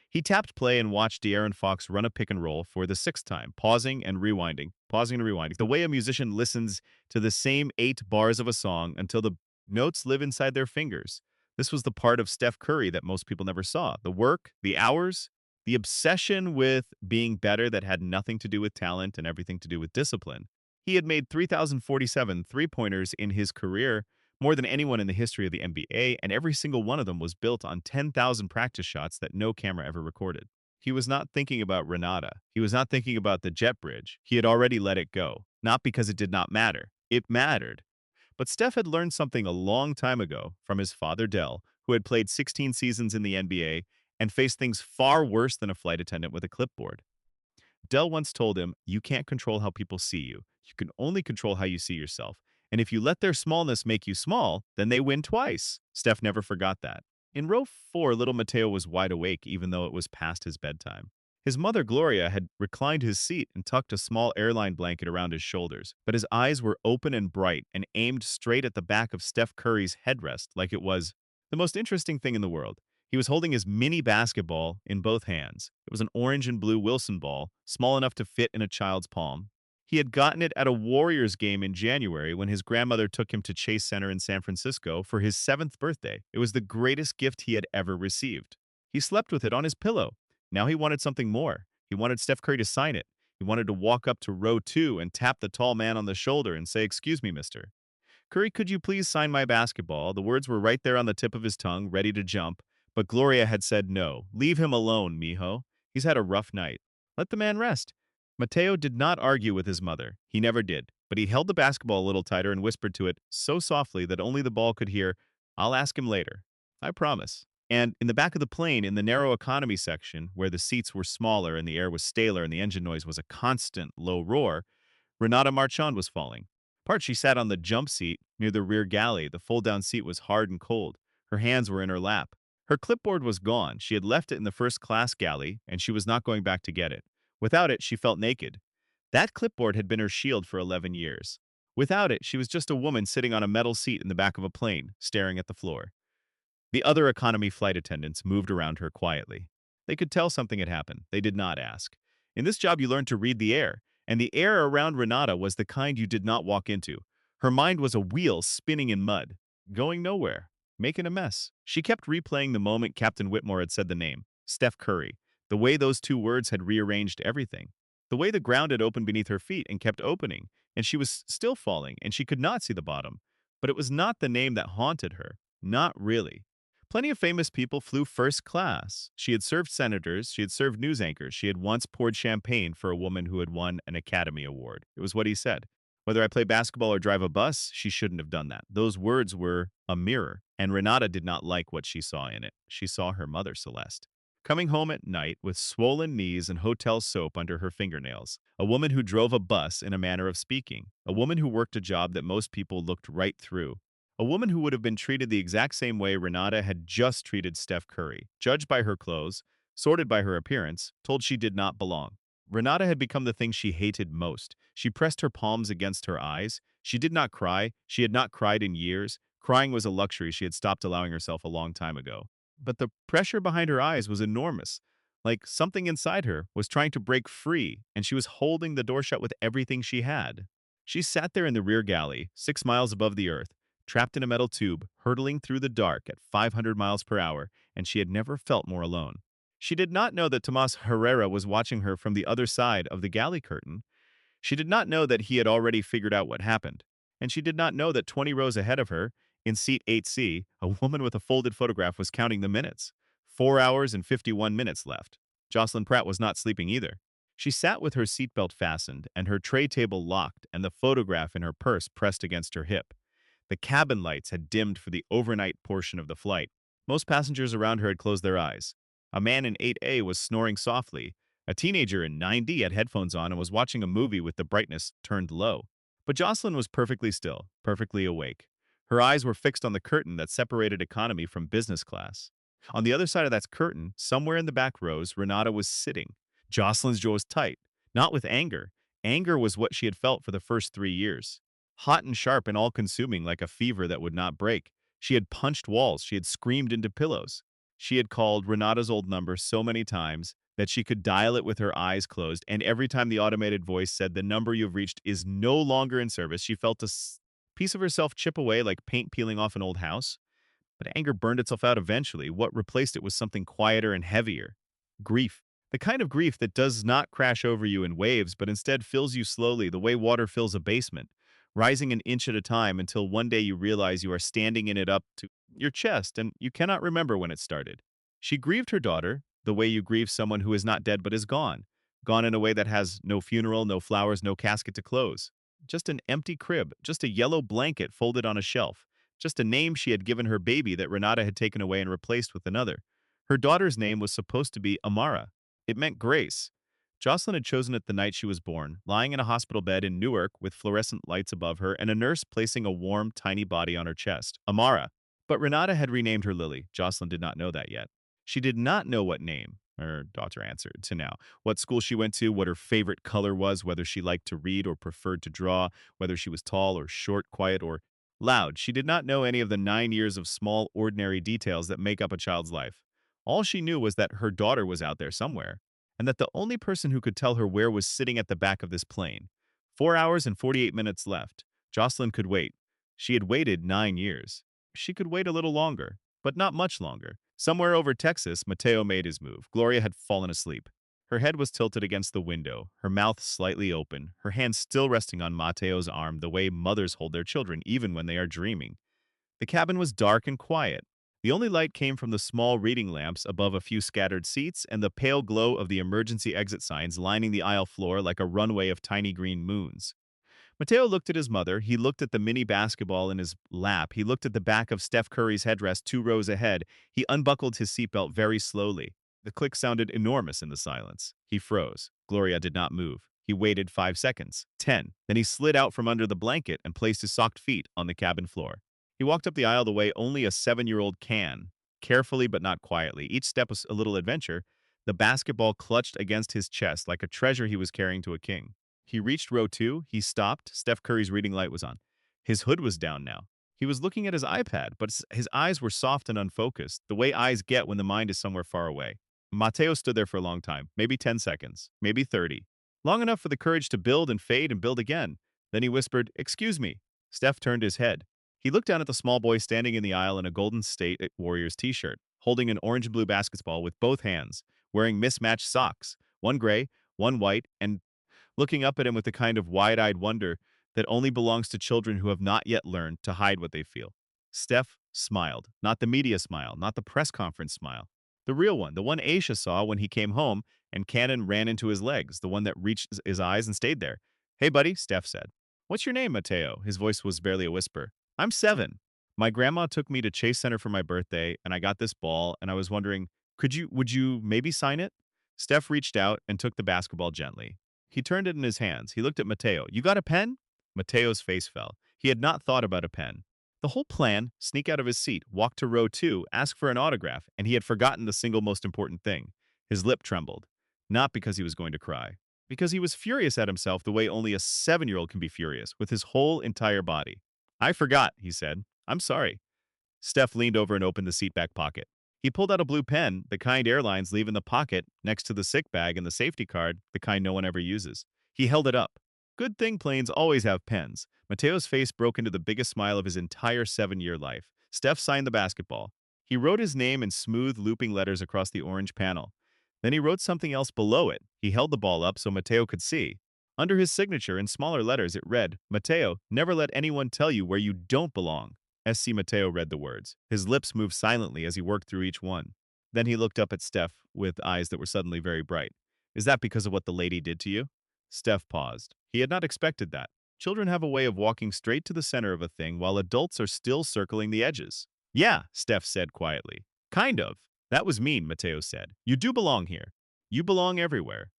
He tapped play and watched De'Aaron Fox run a pick and roll for the sixth time, pausing and rewinding, pausing and rewinding. The way a musician listens to the same 8 bars of a song until the notes live inside their fingers. This was the part of Steph Curry that most people never saw. The work, the hours, the obsession with being better that had nothing to do with talent and everything to do with discipline. He had made 3,047 three-pointers in his career, more than anyone in the history of the NBA, and every single one of them was built on 10,000 practice shots that no camera ever recorded. He was not thinking about Renata. He was not thinking about the jet bridge. He had already let it go, not because it did not matter. It mattered. But Steph had learned something a long time ago from his father, Dell, who had played 16 seasons in the NBA and faced things far worse than a flight attendant with a clipboard. Dell once told him, "You can't control how people see you. You can only control how you see yourself. And if you let their smallness make you small, then they win twice." Steph never forgot that. In row 4, little Mateo was wide awake even though it was past his bedtime. His mother, Gloria, had reclined his seat and tucked a small airline blanket around his shoulders, but his eyes were open and bright and aimed straight at the back of Steph Curry's headrest like it was the most interesting thing in the world. He was holding his mini basketball in both hands. It was an orange and blue Wilson ball, small enough to fit in a child's palm. He had gotten it at a Warriors game in January when his grandmother took him to Chase Center in San Francisco for his 7th birthday. It was the greatest gift he had ever received. He slept with it on his pillow. Now he wanted something more. He wanted Steph Curry to sign it. He wanted to walk up to row 2 and tap the tall man on the shoulder and say, "Excuse me, mister. Curry, could you please sign my basketball?" The words were right there on the tip of his tongue, ready to jump, but Gloria had said no. "Leave him alone, mijo. He's had a rough night. Let the man rest." Mateo did not argue with his mother. He never did, but he held the basketball a little tighter and whispered to it so softly that only the ball could hear, "I'll ask him later. I promise." And in the back of the plane, in the narrow economy section, where the seats were smaller and the air was staler and the engine noise was a constant low roar, Renata Marchand was falling. Part she sat on the jump seat near the rear galley. The fold-down seat was hard and cold. Her hands were in her lap. Her clipboard was gone. She had left it in the first-class galley, and she was not going back to get it. Without it, she felt naked. That clipboard had been her shield for 11 years. Without it, she was just a woman sitting on a metal seat in the back of a plane, staring at the floor. The other economy flight attendants moved around her quietly. They could tell something had happened. They did not ask. In this job, you learn to read the air, and the air around Renata was the kind you did not walk into. Her mind was a wheel spinning in mud, going nowhere, making a mess. She kept replaying the moment Captain Whitmore had said the name, Steph Curry, the way those two words had rearranged everything, the way the ground had opened beneath her feet and kept opening, and she was still falling, and she could not see the bottom. But it was not the name that haunted her. Not really. Plenty of famous people flew first class. She had served senators, she had served news anchors, she had once poured champagne for a woman who had won an Academy Award. It was what he said. Whether I play basketball or drive a bus, she shouldn't have done that. Those words were a mirror, and Renata did not like what she saw in it. She saw her mother, Celeste. Coming home at night with swollen knees and hotel soap under her fingernails, a woman who drove a bus in a manner of speaking, a woman who worked a job that most people looked right through, a woman who would have been treated the exact same way Renata had just treated Steph Curry, judged by her clothes, sorted by her appearance, told she did not belong. Renata had become the thing she hated most. She pressed her palms against her eyes. She did not cry. She had not cried in years. Crying was a luxury she had stopped allowing herself a long time ago. But the pressure behind her eyes was enormous. Like something inside her was trying to break free, and she was holding the door shut with everything she had. She sat there in the rear galley, 6 miles above the earth, trapped in a metal tube, hurtling through the dark at 500 miles per hour, and she had never felt more alone. She did not know that Tomas Herrera was watching her from the other side of the galley curtain. She did not know that he had already figured out what happened. And she did not know that 20 rows ahead of her, in seat 8C, a woman with a folded photograph was counting the minutes. 4 hours and 51 minutes left. Jocelyn Pratt was not sleeping either. She sat with her seatbelt fastened and her tray table locked and the photograph in her purse pressed against her hip. The cabin lights had dimmed for the overnight portion of the flight. Most passengers around her had closed their eyes. A man in 8A was snoring softly. A teenager in 9D had headphones on and was watching a movie with the brightness turned low. But Jocelyn was perfectly still, perfectly awake. Her eyes were fixed on the curtain that separated economy from business class. On the other side of that curtain, somewhere in the back rows, Renata was sitting. Jocelyn's jaw was tight, not with anger. Anger was what she had felt for the first 3 years. Hot and sharp and all-consuming like a fever that would not break. She had punched walls. She had screamed into pillows. She had called Renata's old number so many times that she could dial it with her eyes closed, and every time the automated voice said the number you've reached is no longer in service, she felt a piece of herself chip away like paint peeling off an old house. But anger burned itself out eventually. What replaced it was something quieter and heavier. Grief. The kind of grief that does not crash over you in waves, but instead fills you slowly, the way water fills a basement, rising an inch at a time until one day you realize you are standing in it up to your chest and you cannot remember when it started. She grieved her daughter the way you grieve someone who is not dead but is gone, gone in a way that has no funeral, no flowers, no casket to close. Just an empty crib, just a yellow blanket folded on a shelf, just a name she had given her baby that Renata had taken away and replaced with another. Her daughter's name was supposed to be Amara. It meant grace. Jocelyn had chosen it the night she was born, lying in a hospital bed in Newark with fluorescent lights above her and a nurse placing a warm, tiny body on her chest. Amara. But Renata had renamed her Lily. Jocelyn did not know that yet. She did not know what name, her daughter answered, to now. What school she went to, what her favorite color was, whether she liked to read or preferred to draw, whether she was tall or short, quiet or loud. She did not know any of the 9 years of small, ordinary details that make up a child's life. All she knew was that her daughter was out there somewhere, and that the only person who could tell her where was sitting at the back of this plane. 4 hours and 48 minutes left. Jocelyn could wait. She had waited 9 years. She could wait a little longer, but not much longer. Somewhere over Texas, Mateo made his move. Gloria had fallen asleep. Her head was tilted against the window, her mouth slightly open, her hand still resting on Mateo's arm the way mothers hold their children even when they are dreaming. The cabin was dark and quiet. The only light came from the small reading lamps above a few scattered seats and the pale glow of the emergency exit signs lining the aisle floor like a runway of tiny green moons. Mateo looked at his mother. He looked at the mini basketball in his lap. He looked at the back of Steph Curry's headrest 2 rows ahead. He unbuckled his seatbelt very slowly. The click sounded enormous in the silence. He froze. Gloria did not move. He waited 5 seconds, 10. Then he slid out from under the blanket and placed his socked feet on the cabin floor. He walked up the aisle the way only a 7-year-old can, carefully but not quietly. Each step was a little adventure. The basketball clutched against his chest like a treasure he was carrying to a king. He reached row 2. He stopped. Steph Curry's reading light was on. His hood was down now. He was looking at his iPad, but his eyes were soft and unfocused, the way eyes get when the mind is somewhere far away. Mateo stood there for a long time, maybe 10 seconds, maybe 30. Long enough for the courage to build and fade and build again. Then he whispered, "Excuse me." Steph turned his head. He looked down at the small boy standing in the aisle in a Golden State Warriors t-shirt, holding an orange and blue basketball with both hands, wearing mismatched socks, one gray, one white, and looking up at him with the kind of wide-eyed wonder that only belongs to children who have not yet learned to hide what they feel. Steph smiled, not the media smile, not the press conference smile. The real one, the one Aisha saw when he came home and Cannon ran into his legs, the one that reached his eyes and stayed there. "Hey, buddy," Steph said. "What's your name, Mateo?" His voice was barely a whisper. "I'm 7. My grandma took me to Chase Center for my birthday, and I got this ball, and I was wondering, would you maybe sign it?" Steph reached out and took the basketball gently. He turned it in his hands. He looked at Mateo. "You got a pen?" Mateo's face fell. He had not thought about a pen. The whole plan, sneak out of his seat, walk to row 2, ask for an autograph, and he had forgotten the single most important thing. His lip trembled. Not because he was going to cry. Because he was furious at himself the way only a 7-year-old can be furious, with his whole entire body. "I forgot," he said. "I'm sorry." Steph leaned over and opened the seat back pocket. He pulled out a blue pen, the kind airlines leave in the pocket next to the sick bag and the safety card, the kind no one ever uses. He held it up. Good thing planes always have pens. Mateo's face broke into the biggest smile of his entire 7-year life. Steph signed the basketball. He wrote his name in smooth, looping letters across the orange panel. Then he wrote something else below it. He held the ball up so Mateo could see. Under his signature, in smaller letters, it read, "Mateo, never let anyone tell you where you don't belong." SC Mateo read the words. His lips moved silently as he worked through each one. Then he looked up at Steph with eyes that were suddenly very bright. "Is that because of what the lady did to you?" Steph paused. He had not expected that. Children have a way of walking straight to the center of a thing while adults are still circling the edges. "Yeah," Steph said quietly. "Kind of." "That was mean," Mateo said. "You do belong here. You belong everywhere."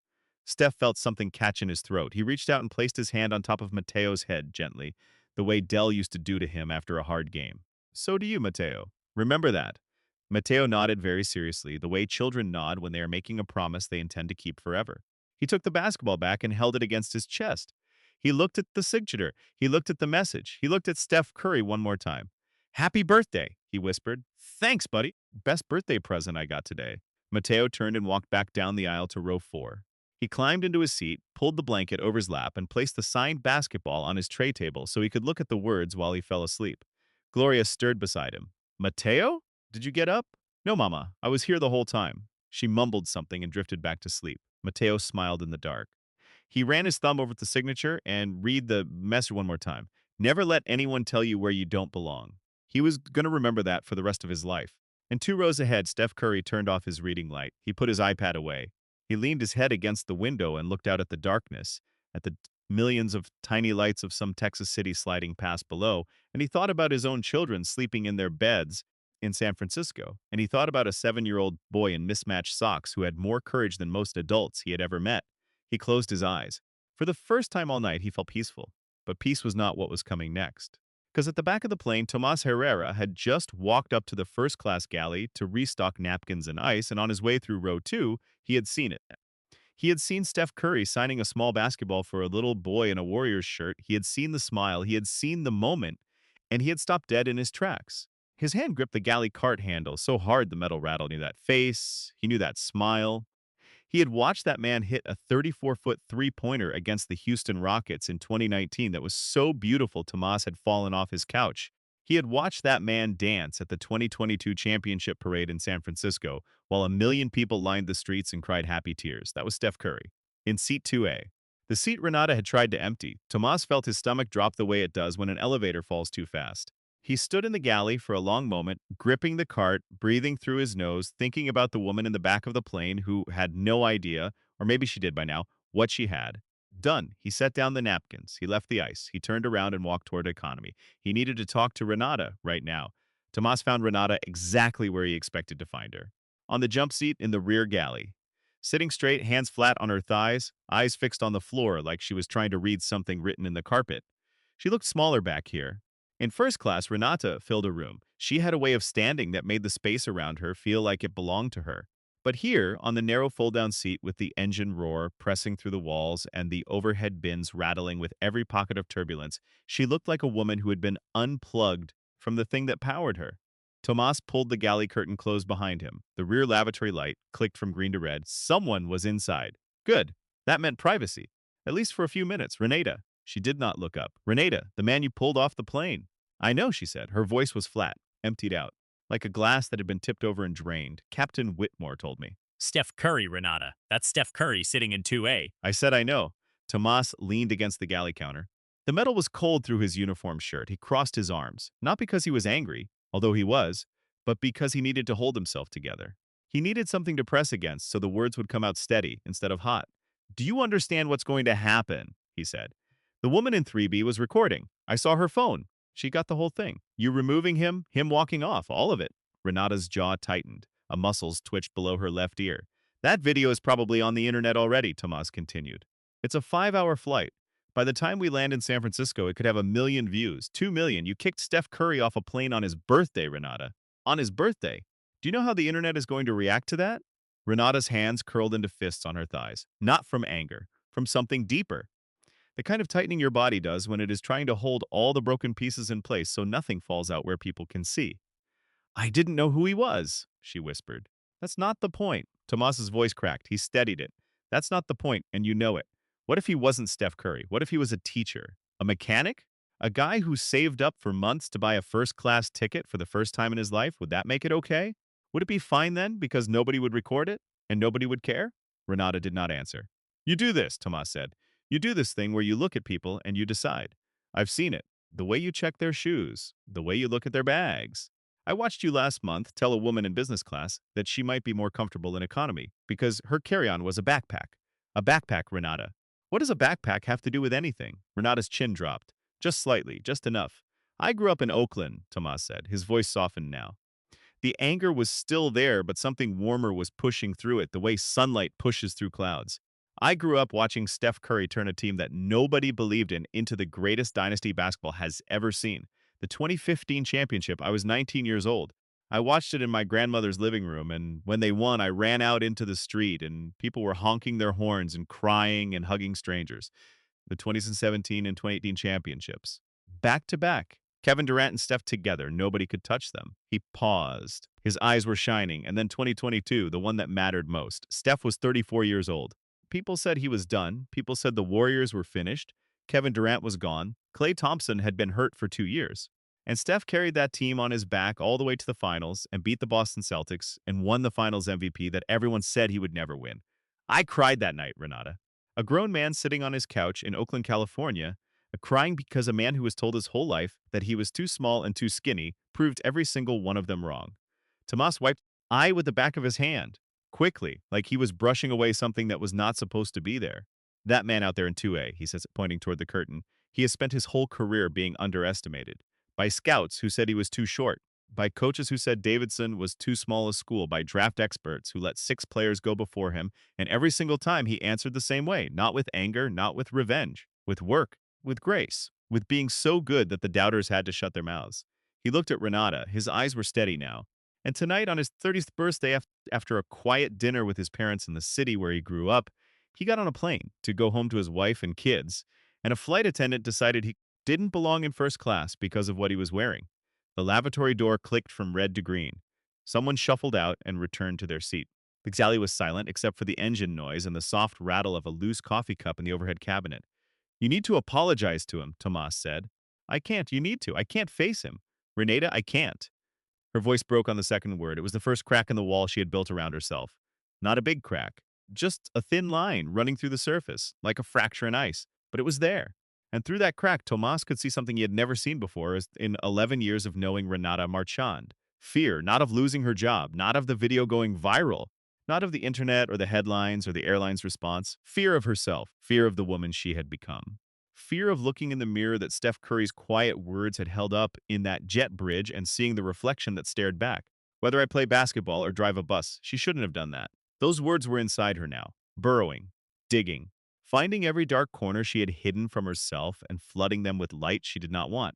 Steph felt something catch in his throat. He reached out and placed his hand on top of Mateo's head gently, the way Dell used to do to him after a hard game. "So do you, Mateo. Remember that." Mateo nodded very seriously, the way children nod when they are making a promise they intend to keep forever. He took the basketball back and held it against his chest. He looked at the signature. He looked at the message. He looked at Steph Curry one more time. "Happy birthday," he whispered. "Thanks, buddy. Best birthday present I got today." Mateo turned and walked back down the aisle to row 4. He climbed into his seat, pulled the blanket over his lap, and placed the signed basketball on his tray table so he could look at the words while he fell asleep. Gloria stirred beside him. "Mateo? Did you get up?" "No, Mama. I was here the whole time." She mumbled something and drifted back to sleep. Mateo smiled in the dark. He ran his thumb over the signature and read the message one more time. "Never let anyone tell you where you don't belong." He was going to remember that for the rest of his life. And 2 rows ahead, Steph Curry turned off his reading light. He put his iPad away. He leaned his head against the window and looked out at the darkness, at the millions of tiny lights of some Texas city sliding past below, and he thought about his own children sleeping in their beds in San Francisco, and he thought about a 7-year-old boy in mismatched socks who had more courage than most adults he had ever met. He closed his eyes. For the first time all night, he felt peaceful. But peace was not what was coming next. Because at the back of the plane, Tomas Herrera had just walked up to the first-class galley to restock napkins and ice, and on his way through row 2, he had seen it. He had seen Steph Curry signing a small basketball for a little boy in a Warriors shirt. He had seen the smile. He had seen the moment, and he had stopped dead in his tracks. His hand gripped the galley cart handle so hard the metal rattled. He knew that face. He knew that smile. He had watched that man hit a 34-foot three-pointer against the Houston Rockets in 2019 that was so beautiful Tomas had fallen off his couch. He had watched that man dance at the 2022 championship parade in San Francisco while a million people lined the streets and cried happy tears. That was Steph Curry. In seat 2A, the seat Renata had tried to empty, Tomas felt his stomach drop the way it does when an elevator falls too fast. He stood in the galley for a long moment, gripping the cart, breathing through his nose, thinking about the woman in the back of the plane who had no idea, or maybe she did by now, what she had. Done. He set down the napkins. He left the ice. He turned around and walked toward economy. He needed to talk to Renata right now. Tomas found Renata exactly where he expected to find her. On the jump seat in the rear galley. Sitting straight, hands flat on her thighs, eyes fixed on the floor like she was trying to read something written in the carpet. She looked smaller back here. In first class, Renata filled a room. She had a way of standing that made the space around her feel like it belonged to her. But here, on the narrow fold-down seat with the engine roar pressing through the walls and the overhead bins rattling with every pocket of turbulence, she looked like a woman who had been unplugged from the thing that powered her. Tomas pulled the galley curtain closed behind him. The rear lavatory light clicked from green to red. Someone was inside. Good. That meant privacy. At least for a few minutes. Renata. She did not look up. Renata, the man you pulled off the plane. I know, she said. Her voice was flat, emptied out, like a glass that had been tipped over and drained. Captain Whitmore told me. Steph Curry, Renata. That's Steph Curry sitting in 2A. I said I know. Tomas leaned against the galley counter. The metal was cold through his uniform shirt. He crossed his arms, not because he was angry, although he was, but because he needed to hold himself together. He needed something to press against so the words would come out steady instead of hot. Do you understand what's going to happen? He said. The woman in 3B was recording. I saw her phone. She got the whole thing. You removing him walking off, all of it. Renata's jaw tightened. A muscles twitched below her left ear. That video is probably on the internet already, Tomas continued. It's a 5-hour flight. By the time we land in San Francisco, it could have 1 million views. 2 million. You kicked Steph Curry off a plane on his birthday, Renata. On his birthday. Do you know how the internet is going to react to that? Renata's hands curled into fists on her thighs. Not from anger, from something deeper. The kind of tightening your body does when it is trying to hold all the broken pieces in place so nothing falls out where people can see. I didn't know who he was, she whispered. That's not the point. Tomas's voice cracked. He steadied it. That's not the point, and you know it. What if he wasn't Steph Curry? What if he was a teacher? A mechanic? A guy who saved up for months to buy a first-class ticket for the first time in his life? Would that make it okay? Would it be fine then because nobody would record it and nobody would care? Renata did not answer. You do this, Tomas said. You do this thing where you look at people and you decide. I've seen it. The way you check their shoes, the way you look at their bags. I watched you last month tell a woman in business class that she might be more comfortable in economy because her carry-on was a backpack. A backpack, Renata. What does a backpack have to do with anything? Renata's chin dropped. Just slightly, just enough. I grew up in Oakland, Tomas said. His voice softened now. The anger was still there, but something warmer was pushing through it, the way sunlight pushes through clouds. I grew up watching Steph Curry turn a team that nobody believed in into the greatest dynasty basketball has ever seen. The 2015 championship, I was 19 years old. I watched it in my grandmother's living room, and when they won, I ran out into the street, and people were honking their horns and crying and hugging strangers. The 2017 and 2018 championships. Back to back. Kevin Durant and Steph together. Nobody could touch them. He paused. His eyes were shining. And then 2022, the one that mattered most. Steph was 34 years old. People said he was done. People said the Warriors were finished. Kevin Durant was gone. Klay Thompson had been hurt for 2 years. And Steph carried that team on his back all the way to the finals and beat the Boston Celtics and won the finals MVP that everyone said he would never win. I cried that night, Renata. A grown man sitting on his couch in Oakland, California, crying because a man who was told his whole life that he was too small and too skinny proved every single one of them wrong. Tomas wiped eye with the back of his hand, quickly, like he was brushing away something that was not supposed to be there. That man out there in 2A, he says, pointing toward the curtain, he has spent his whole career being underestimated. By scouts who said he was too short, by coaches who said Davidson was too small a school, by draft experts who let 6 players go before him, and every single time he answered the same way, not with anger, not with revenge, with work, with grace, with being so good that the doubters had to shut their mouths. He looked at Renata. His eyes were steady now. And tonight, on his 30th birthday, after a quiet dinner with his parents in the city where he grew up, he got on a plane to go home to his wife and kids, and a flight attendant decided he didn't belong in first class because of what he was wearing. The lavatory door clicked from red to green. Someone shuffled out and returned to their seat. The galley was silent except for the engine noise and the soft rattle of a loose coffee cup in the overhead cabinet. You need to apologize to him, Tomas said. I can't. You need to. I can't face him. Renata, I can't. Her voice broke on the second word. It was the first crack in the wall she had built around herself. Not a big crack, just a thin line running through the surface, like a fracture in ice. But it was there. And through that crack, Tomas could see something he had never seen before in 11 years of knowing Renata Marchand. Fear, not of losing her job, not of the video going viral, not of the internet or the headlines or the airline's response. Fear of herself, fear of the woman she had become. Fear of looking in the mirror that Steph Curry's quiet words had held up in that jet bridge and seeing the reflection that stared back. Whether I play basketball or drive a bus, she shouldn't have done that. Those words were inside her now, burrowing, digging, finding every dark corner she had hidden from herself and flooding them with light she did not want.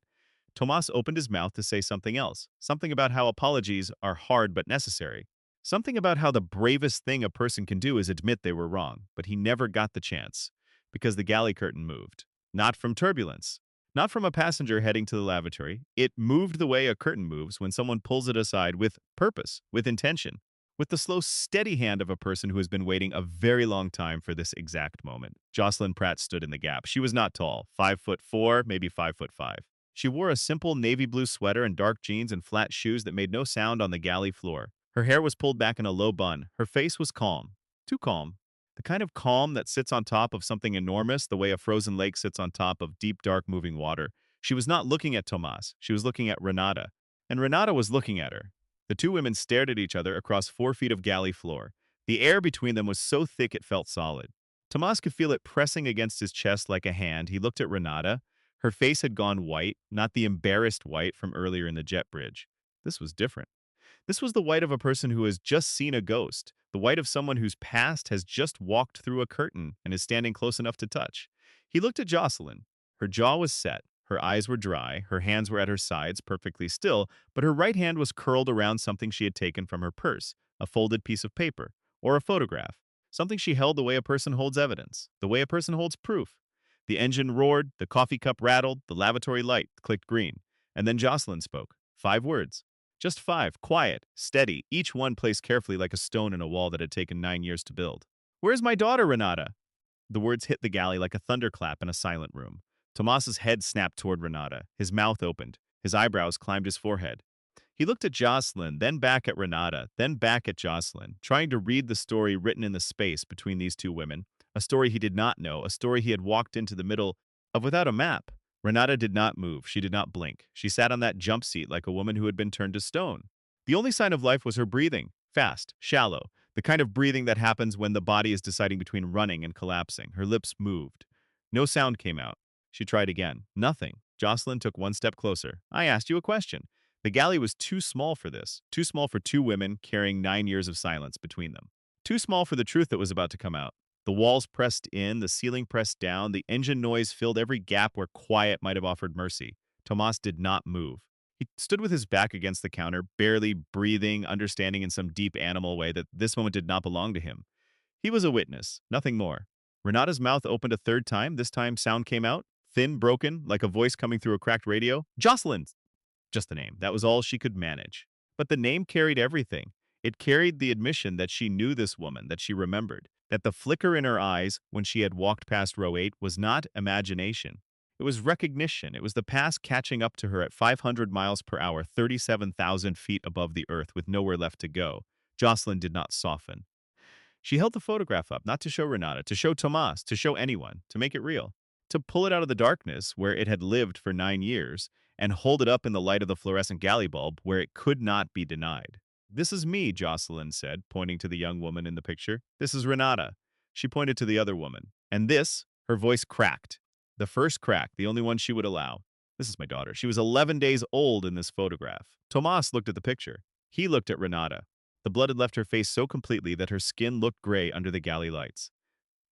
Tomas opened his mouth to say something else, something about how apologies are hard but necessary, something about how the bravest thing a person can do is admit they were wrong, but he never got the chance because the galley curtain moved. Not from turbulence, not from a passenger heading to the lavatory. It moved the way a curtain moves when someone pulls it aside with purpose, with intention, with the slow, steady hand of a person who has been waiting a very long time for this exact moment. Jocelyn Pratt stood in the gap. She was not tall, 5'4", maybe 5'5". She wore a simple navy blue sweater and dark jeans and flat shoes that made no sound on the galley floor. Her hair was pulled back in a low bun. Her face was calm, too calm. The kind of calm that sits on top of something enormous, the way a frozen lake sits on top of deep, dark, moving water. She was not looking at Tomas. She was looking at Renata. And Renata was looking at her. The two women stared at each other across 4 feet of galley floor. The air between them was so thick it felt solid. Tomas could feel it pressing against his chest like a hand. He looked at Renata. Her face had gone white, not the embarrassed white from earlier in the jet bridge. This was different. This was the white of a person who has just seen a ghost, the white of someone whose past has just walked through a curtain and is standing close enough to touch. He looked at Jocelyn. Her jaw was set, her eyes were dry, her hands were at her sides, perfectly still, but her right hand was curled around something she had taken from her purse, a folded piece of paper, or a photograph, something she held the way a person holds evidence, the way a person holds proof. The engine roared, the coffee cup rattled, the lavatory light clicked green, and then Jocelyn spoke. 5 words. Just 5, quiet, steady, each one placed carefully like a stone in a wall that had taken 9 years to build. Where's my daughter, Renata? The words hit the galley like a thunderclap in a silent room. Tomas's head snapped toward Renata. His mouth opened. His eyebrows climbed his forehead. He looked at Jocelyn, then back at Renata, then back at Jocelyn, trying to read the story written in the space between these two women, a story he did not know, a story he had walked into the middle of without a map. Renata did not move. She did not blink. She sat on that jump seat like a woman who had been turned to stone. The only sign of life was her breathing, fast, shallow, the kind of breathing that happens when the body is deciding between running and collapsing. Her lips moved. No sound came out. She tried again. Nothing. Jocelyn took one step closer. I asked you a question. The galley was too small for this, too small for two women carrying 9 years of silence between them, too small for the truth that was about to come out. The walls pressed in, the ceiling pressed down, the engine noise filled every gap where quiet might have offered mercy. Tomas did not move. He stood with his back against the counter, barely breathing, understanding in some deep animal way that this moment did not belong to him. He was a witness, nothing more. Renata's mouth opened a third time. This time sound came out, thin, broken, like a voice coming through a cracked radio. Jocelyn! Just the name. That was all she could manage. But the name carried everything. It carried the admission that she knew this woman, that she remembered, that the flicker in her eyes when she had walked past row 8 was not imagination. It was recognition. It was the past catching up to her at 500 miles per hour, 37,000 feet above the earth with nowhere left to go. Jocelyn did not soften. She held the photograph up, not to show Renata, to show Tomas, to show anyone, to make it real, to pull it out of the darkness where it had lived for 9 years and hold it up in the light of the fluorescent galley bulb where it could not be denied. This is me, Jocelyn said, pointing to the young woman in the picture. This is Renata. She pointed to the other woman. And this, her voice cracked. The first crack, the only one she would allow. This is my daughter. She was 11 days old in this photograph. Tomas looked at the picture. He looked at Renata. The blood had left her face so completely that her skin looked gray under the galley lights.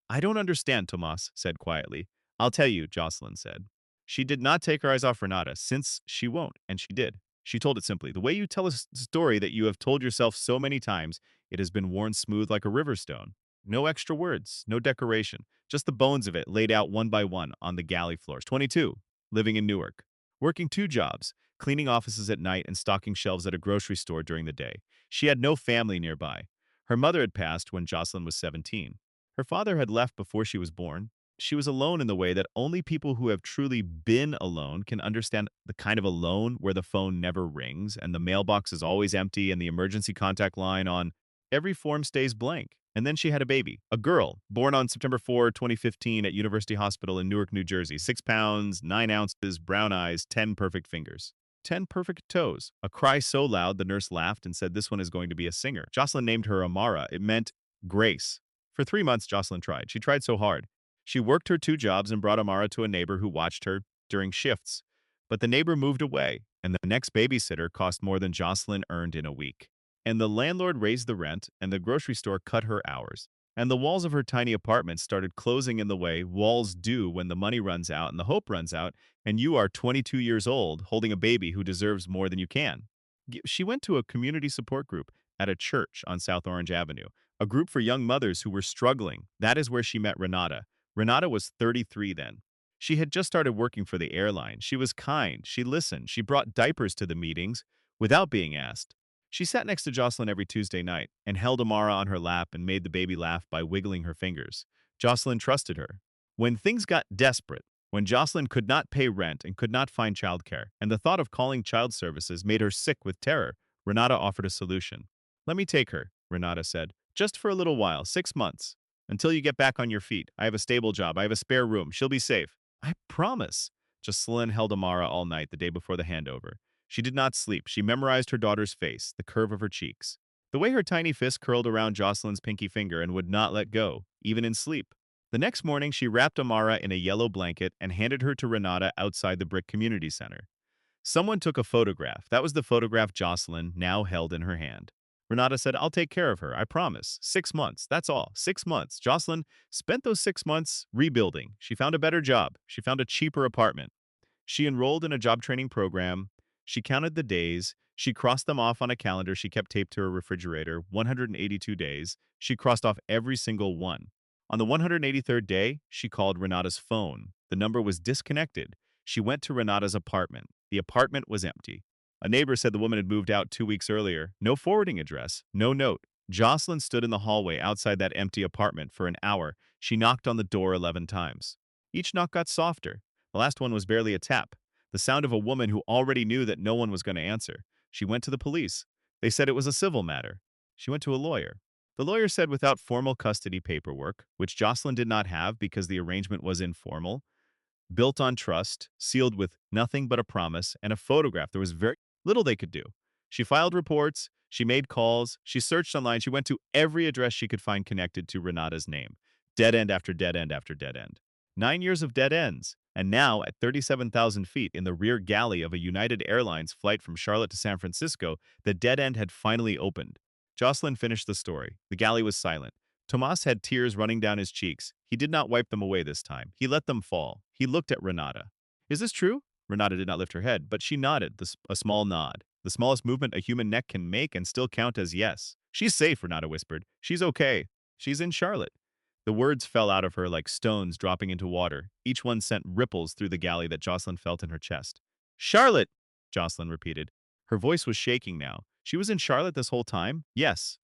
I don't understand, Tomas said quietly. I'll tell you, Jocelyn said. She did not take her eyes off Renata, since she won't, and she did. She told it simply. The way you tell a story that you have told yourself so many times, it has been worn smooth like a river stone. No extra words, no decoration, just the bones of it laid out one by one on the galley floors. 22, living in Newark, working 2 jobs, cleaning offices at night and stocking shelves at a grocery store during the day. She had no family nearby. Her mother had passed when Jocelyn was 17. Her father had left before she was born. she was alone in the way that only people who have truly been alone can understand the kind of alone where the phone never rings and the mailbox is always empty and the emergency contact line on every form stays blank. And then she had a baby, a girl, born on September 4, 2015 at University Hospital in Newark, New Jersey. 6 pounds, 9 ounces, brown eyes, 10 perfect fingers. 10 perfect toes. A cry so loud the nurse laughed and said this one is going to be a singer. Jocelyn named her Amara. It meant grace. For 3 months, Jocelyn tried. She tried so hard. She worked her 2 jobs and brought Amara to a neighbor who watched her during shifts. But the neighbor moved away, and the next babysitter cost more than Jocelyn earned in a week. And the landlord raised the rent, and the grocery store cut her hours. And the walls of her tiny apartment started closing in the way walls do when the money runs out and the hope runs out, and you are 22 years old holding a baby who deserves more than you can. She went to a community support group at a church on South Orange Avenue, a group for young mothers who were struggling. That is where she met Renata. Renata was 33 then. She had just started working for the airline. She was kind. She listened. She brought diapers to the meetings without being asked. She sat next to Jocelyn every Tuesday night and held Amara on her lap and made the baby laugh by wiggling her fingers. Jocelyn trusted her. When things got desperate, when Jocelyn could not pay rent and could not find childcare, and the thought of calling child services made her sick with terror, Renata offered a solution. Let me take her, Renata said, just for a little while, 6 months. Until you get back on your feet. I have a stable job. I have a spare room. She'll be safe. I promise. Jocelyn held Amara all night the day before the handover. She did not sleep. She memorized her daughter's face, the curve of her cheeks, the way her tiny fist curled around Jocelyn's pinky finger and would not let go, even in sleep. The next morning, she wrapped Amara in a yellow blanket and handed her to Renata outside the Brick Community Center. Someone took a photograph. That was the photograph Jocelyn now held in her hand. Renata said, I'll take care of her, I promise. 6 months, that's all. 6 months. Jocelyn spent those 6 months rebuilding. She found a better job. She found a cheaper apartment. She enrolled in a job training program. She counted the days. She crossed them off on a calendar she kept taped to her refrigerator, 182 days. She crossed off every single one. On the 183rd day, she called Renata's phone. The number was disconnected. She went to Renata's apartment. The apartment was empty. A neighbor said the woman had moved out 2 weeks earlier. No forwarding address, no note. Jocelyn stood in the hallway outside that empty apartment for an hour. She knocked on the door 11 times. Each knock got softer. The last one was barely a tap, the sound of a woman who already knew that no one was going to answer. She went to the police. They said it was a civil matter. She went to a lawyer. The lawyer said without formal custody paperwork, which Jocelyn did not have because the arrangement was informal, built on trust, sealed with nothing but a promise and a photograph. There was very little they could do. She filed reports, she made calls, she searched online, she went to every address she could find connected to Renata's name. Dead end after dead end after dead end. 9 years of dead ends. And now, at 37,000 feet in the rear galley of a United Airlines flight from Charlotte to San Francisco, the dead end had finally opened. Jocelyn finished the story. The galley was silent. Tomas had tears running down his cheeks. He did not wipe them away this time. He let them fall. He looked at Renata. Is this true? Renata did not lift her head, but she nodded, a small nod. The smallest movement a human neck can make and still count as yes. She's safe, Renata whispered. She's okay. She's in Charlotte. The words fell out of her like stones dropping into water. Each one sent ripples through the galley that Jocelyn felt in her chest. Charlotte, Jocelyn repeated. Her voice was shaking now. She was in Charlotte this whole time? Yes.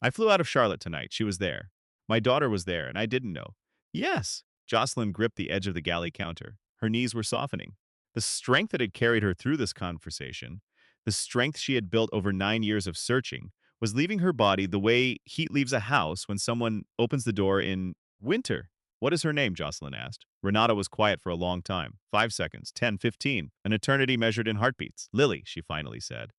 I flew out of Charlotte tonight. She was there. My daughter was there, and I didn't know. Yes. Jocelyn gripped the edge of the galley counter. Her knees were softening. The strength that had carried her through this conversation, the strength she had built over 9 years of searching, was leaving her body the way heat leaves a house when someone opens the door in winter. What is her name? Jocelyn asked. Renata was quiet for a long time. 5 seconds, 10, 15, an eternity measured in heartbeats. Lily, she finally said.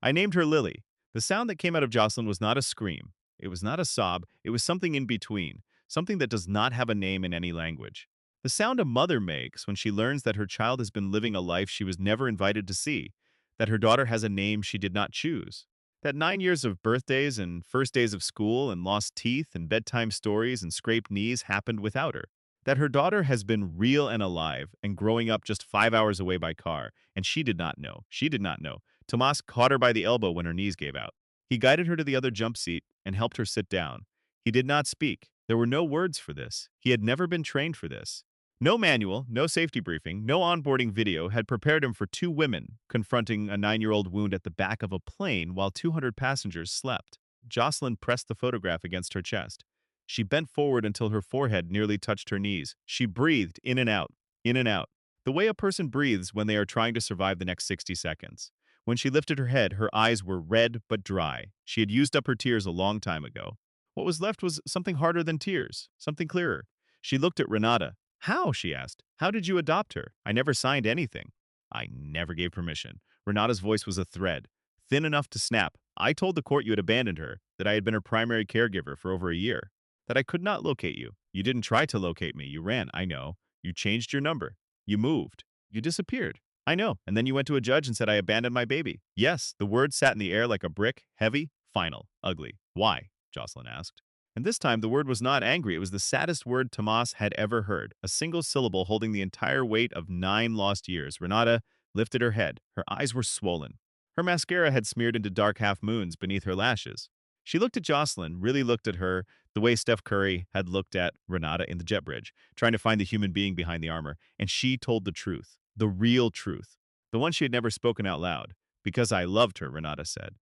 I named her Lily. The sound that came out of Jocelyn was not a scream. It was not a sob. It was something in between, something that does not have a name in any language. The sound a mother makes when she learns that her child has been living a life she was never invited to see, that her daughter has a name she did not choose, that 9 years of birthdays and first days of school and lost teeth and bedtime stories and scraped knees happened without her, that her daughter has been real and alive and growing up just 5 hours away by car, and she did not know. She did not know. Tomas caught her by the elbow when her knees gave out. He guided her to the other jump seat and helped her sit down. He did not speak. There were no words for this. He had never been trained for this. No manual, no safety briefing, no onboarding video had prepared him for two women confronting a 9-year-old wound at the back of a plane while 200 passengers slept. Jocelyn pressed the photograph against her chest. She bent forward until her forehead nearly touched her knees. She breathed in and out, in and out, the way a person breathes when they are trying to survive the next 60 seconds. When she lifted her head, her eyes were red but dry. She had used up her tears a long time ago. What was left was something harder than tears, something clearer. She looked at Renata. How? She asked. How did you adopt her? I never signed anything. I never gave permission. Renata's voice was a thread, thin enough to snap. I told the court you had abandoned her, that I had been her primary caregiver for over a year, that I could not locate you. You didn't try to locate me. You ran. I know. You changed your number. You moved. You disappeared. I know. And then you went to a judge and said I abandoned my baby. Yes, the word sat in the air like a brick, heavy, final, ugly. Why? Jocelyn asked. And this time the word was not angry. It was the saddest word Tomas had ever heard, a single syllable holding the entire weight of 9 lost years. Renata lifted her head. Her eyes were swollen. Her mascara had smeared into dark half-moons beneath her lashes. She looked at Jocelyn, really looked at her, the way Steph Curry had looked at Renata in the jet bridge, trying to find the human being behind the armor, and she told the truth, the real truth, the one she had never spoken out loud. Because I loved her, Renata said.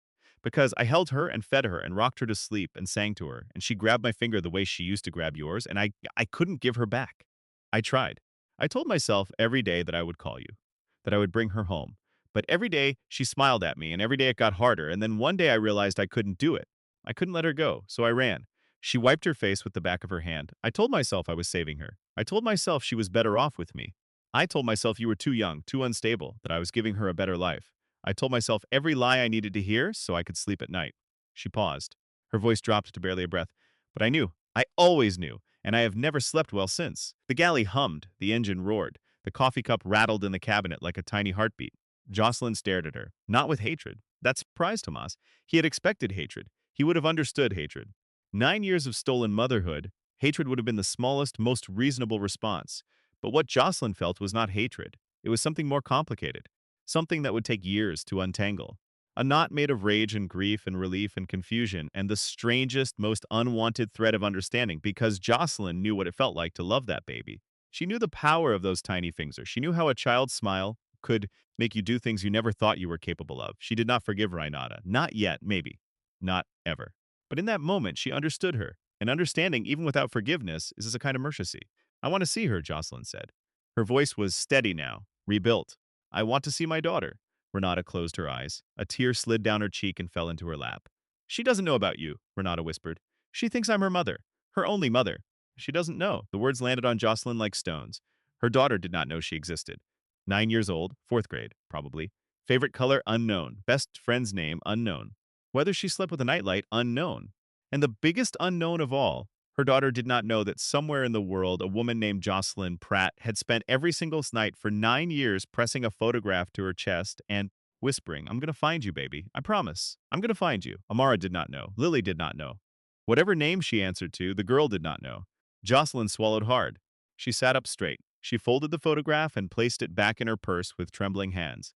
Because I held her and fed her and rocked her to sleep and sang to her, and she grabbed my finger the way she used to grab yours, and I couldn't give her back. I tried. I told myself every day that I would call you, that I would bring her home. But every day she smiled at me, and every day it got harder, and then one day I realized I couldn't do it. I couldn't let her go, so I ran. She wiped her face with the back of her hand. I told myself I was saving her. I told myself she was better off with me. I told myself you were too young, too unstable, that I was giving her a better life. I told myself every lie I needed to hear so I could sleep at night. She paused. Her voice dropped to barely a breath. But I knew. I always knew. And I have never slept well since. The galley hummed. The engine roared. The coffee cup rattled in the cabinet like a tiny heartbeat. Jocelyn stared at her, not with hatred. That surprised Tomas. He had expected hatred. He would have understood hatred. 9 years of stolen motherhood, hatred would have been the smallest, most reasonable response. But what Jocelyn felt was not hatred. It was something more complicated, something that would take years to untangle. A knot made of rage and grief and relief and confusion, and the strangest, most unwanted thread of understanding, because Jocelyn knew what it felt like to love that baby. She knew the power of those tiny fingers. She knew how a child's smile could make you do things you never thought you were capable of. She did not forgive Reinata. Not yet, maybe. Not ever. But in that moment, she understood her. And understanding, even without forgiveness, is a kind of mercy. I want to see her, Jocelyn said. Her voice was steady now, rebuilt. I want to see my daughter. Renata closed her eyes. A tear slid down her cheek and fell into her lap. She doesn't know about you, Renata whispered. She thinks I'm her mother. Her only mother. She doesn't know. The words landed on Jocelyn like stones. Her daughter did not know she existed. 9 years old, fourth grade, probably. Favorite color, unknown. Best friend's name, unknown. Whether she slept with a nightlight, unknown. And the biggest unknown of all, her daughter did not know that somewhere in the world, a woman named Jocelyn Pratt had spent every single night for 9 years pressing a photograph to her chest and whispering, I'm going to find you, baby. I promise. I'm going to find you. Amara did not know. Lily did not know. Whatever name she answered to, the girl did not know. Jocelyn swallowed hard. She sat up straight. She folded the photograph and placed it back in her purse with trembling hands.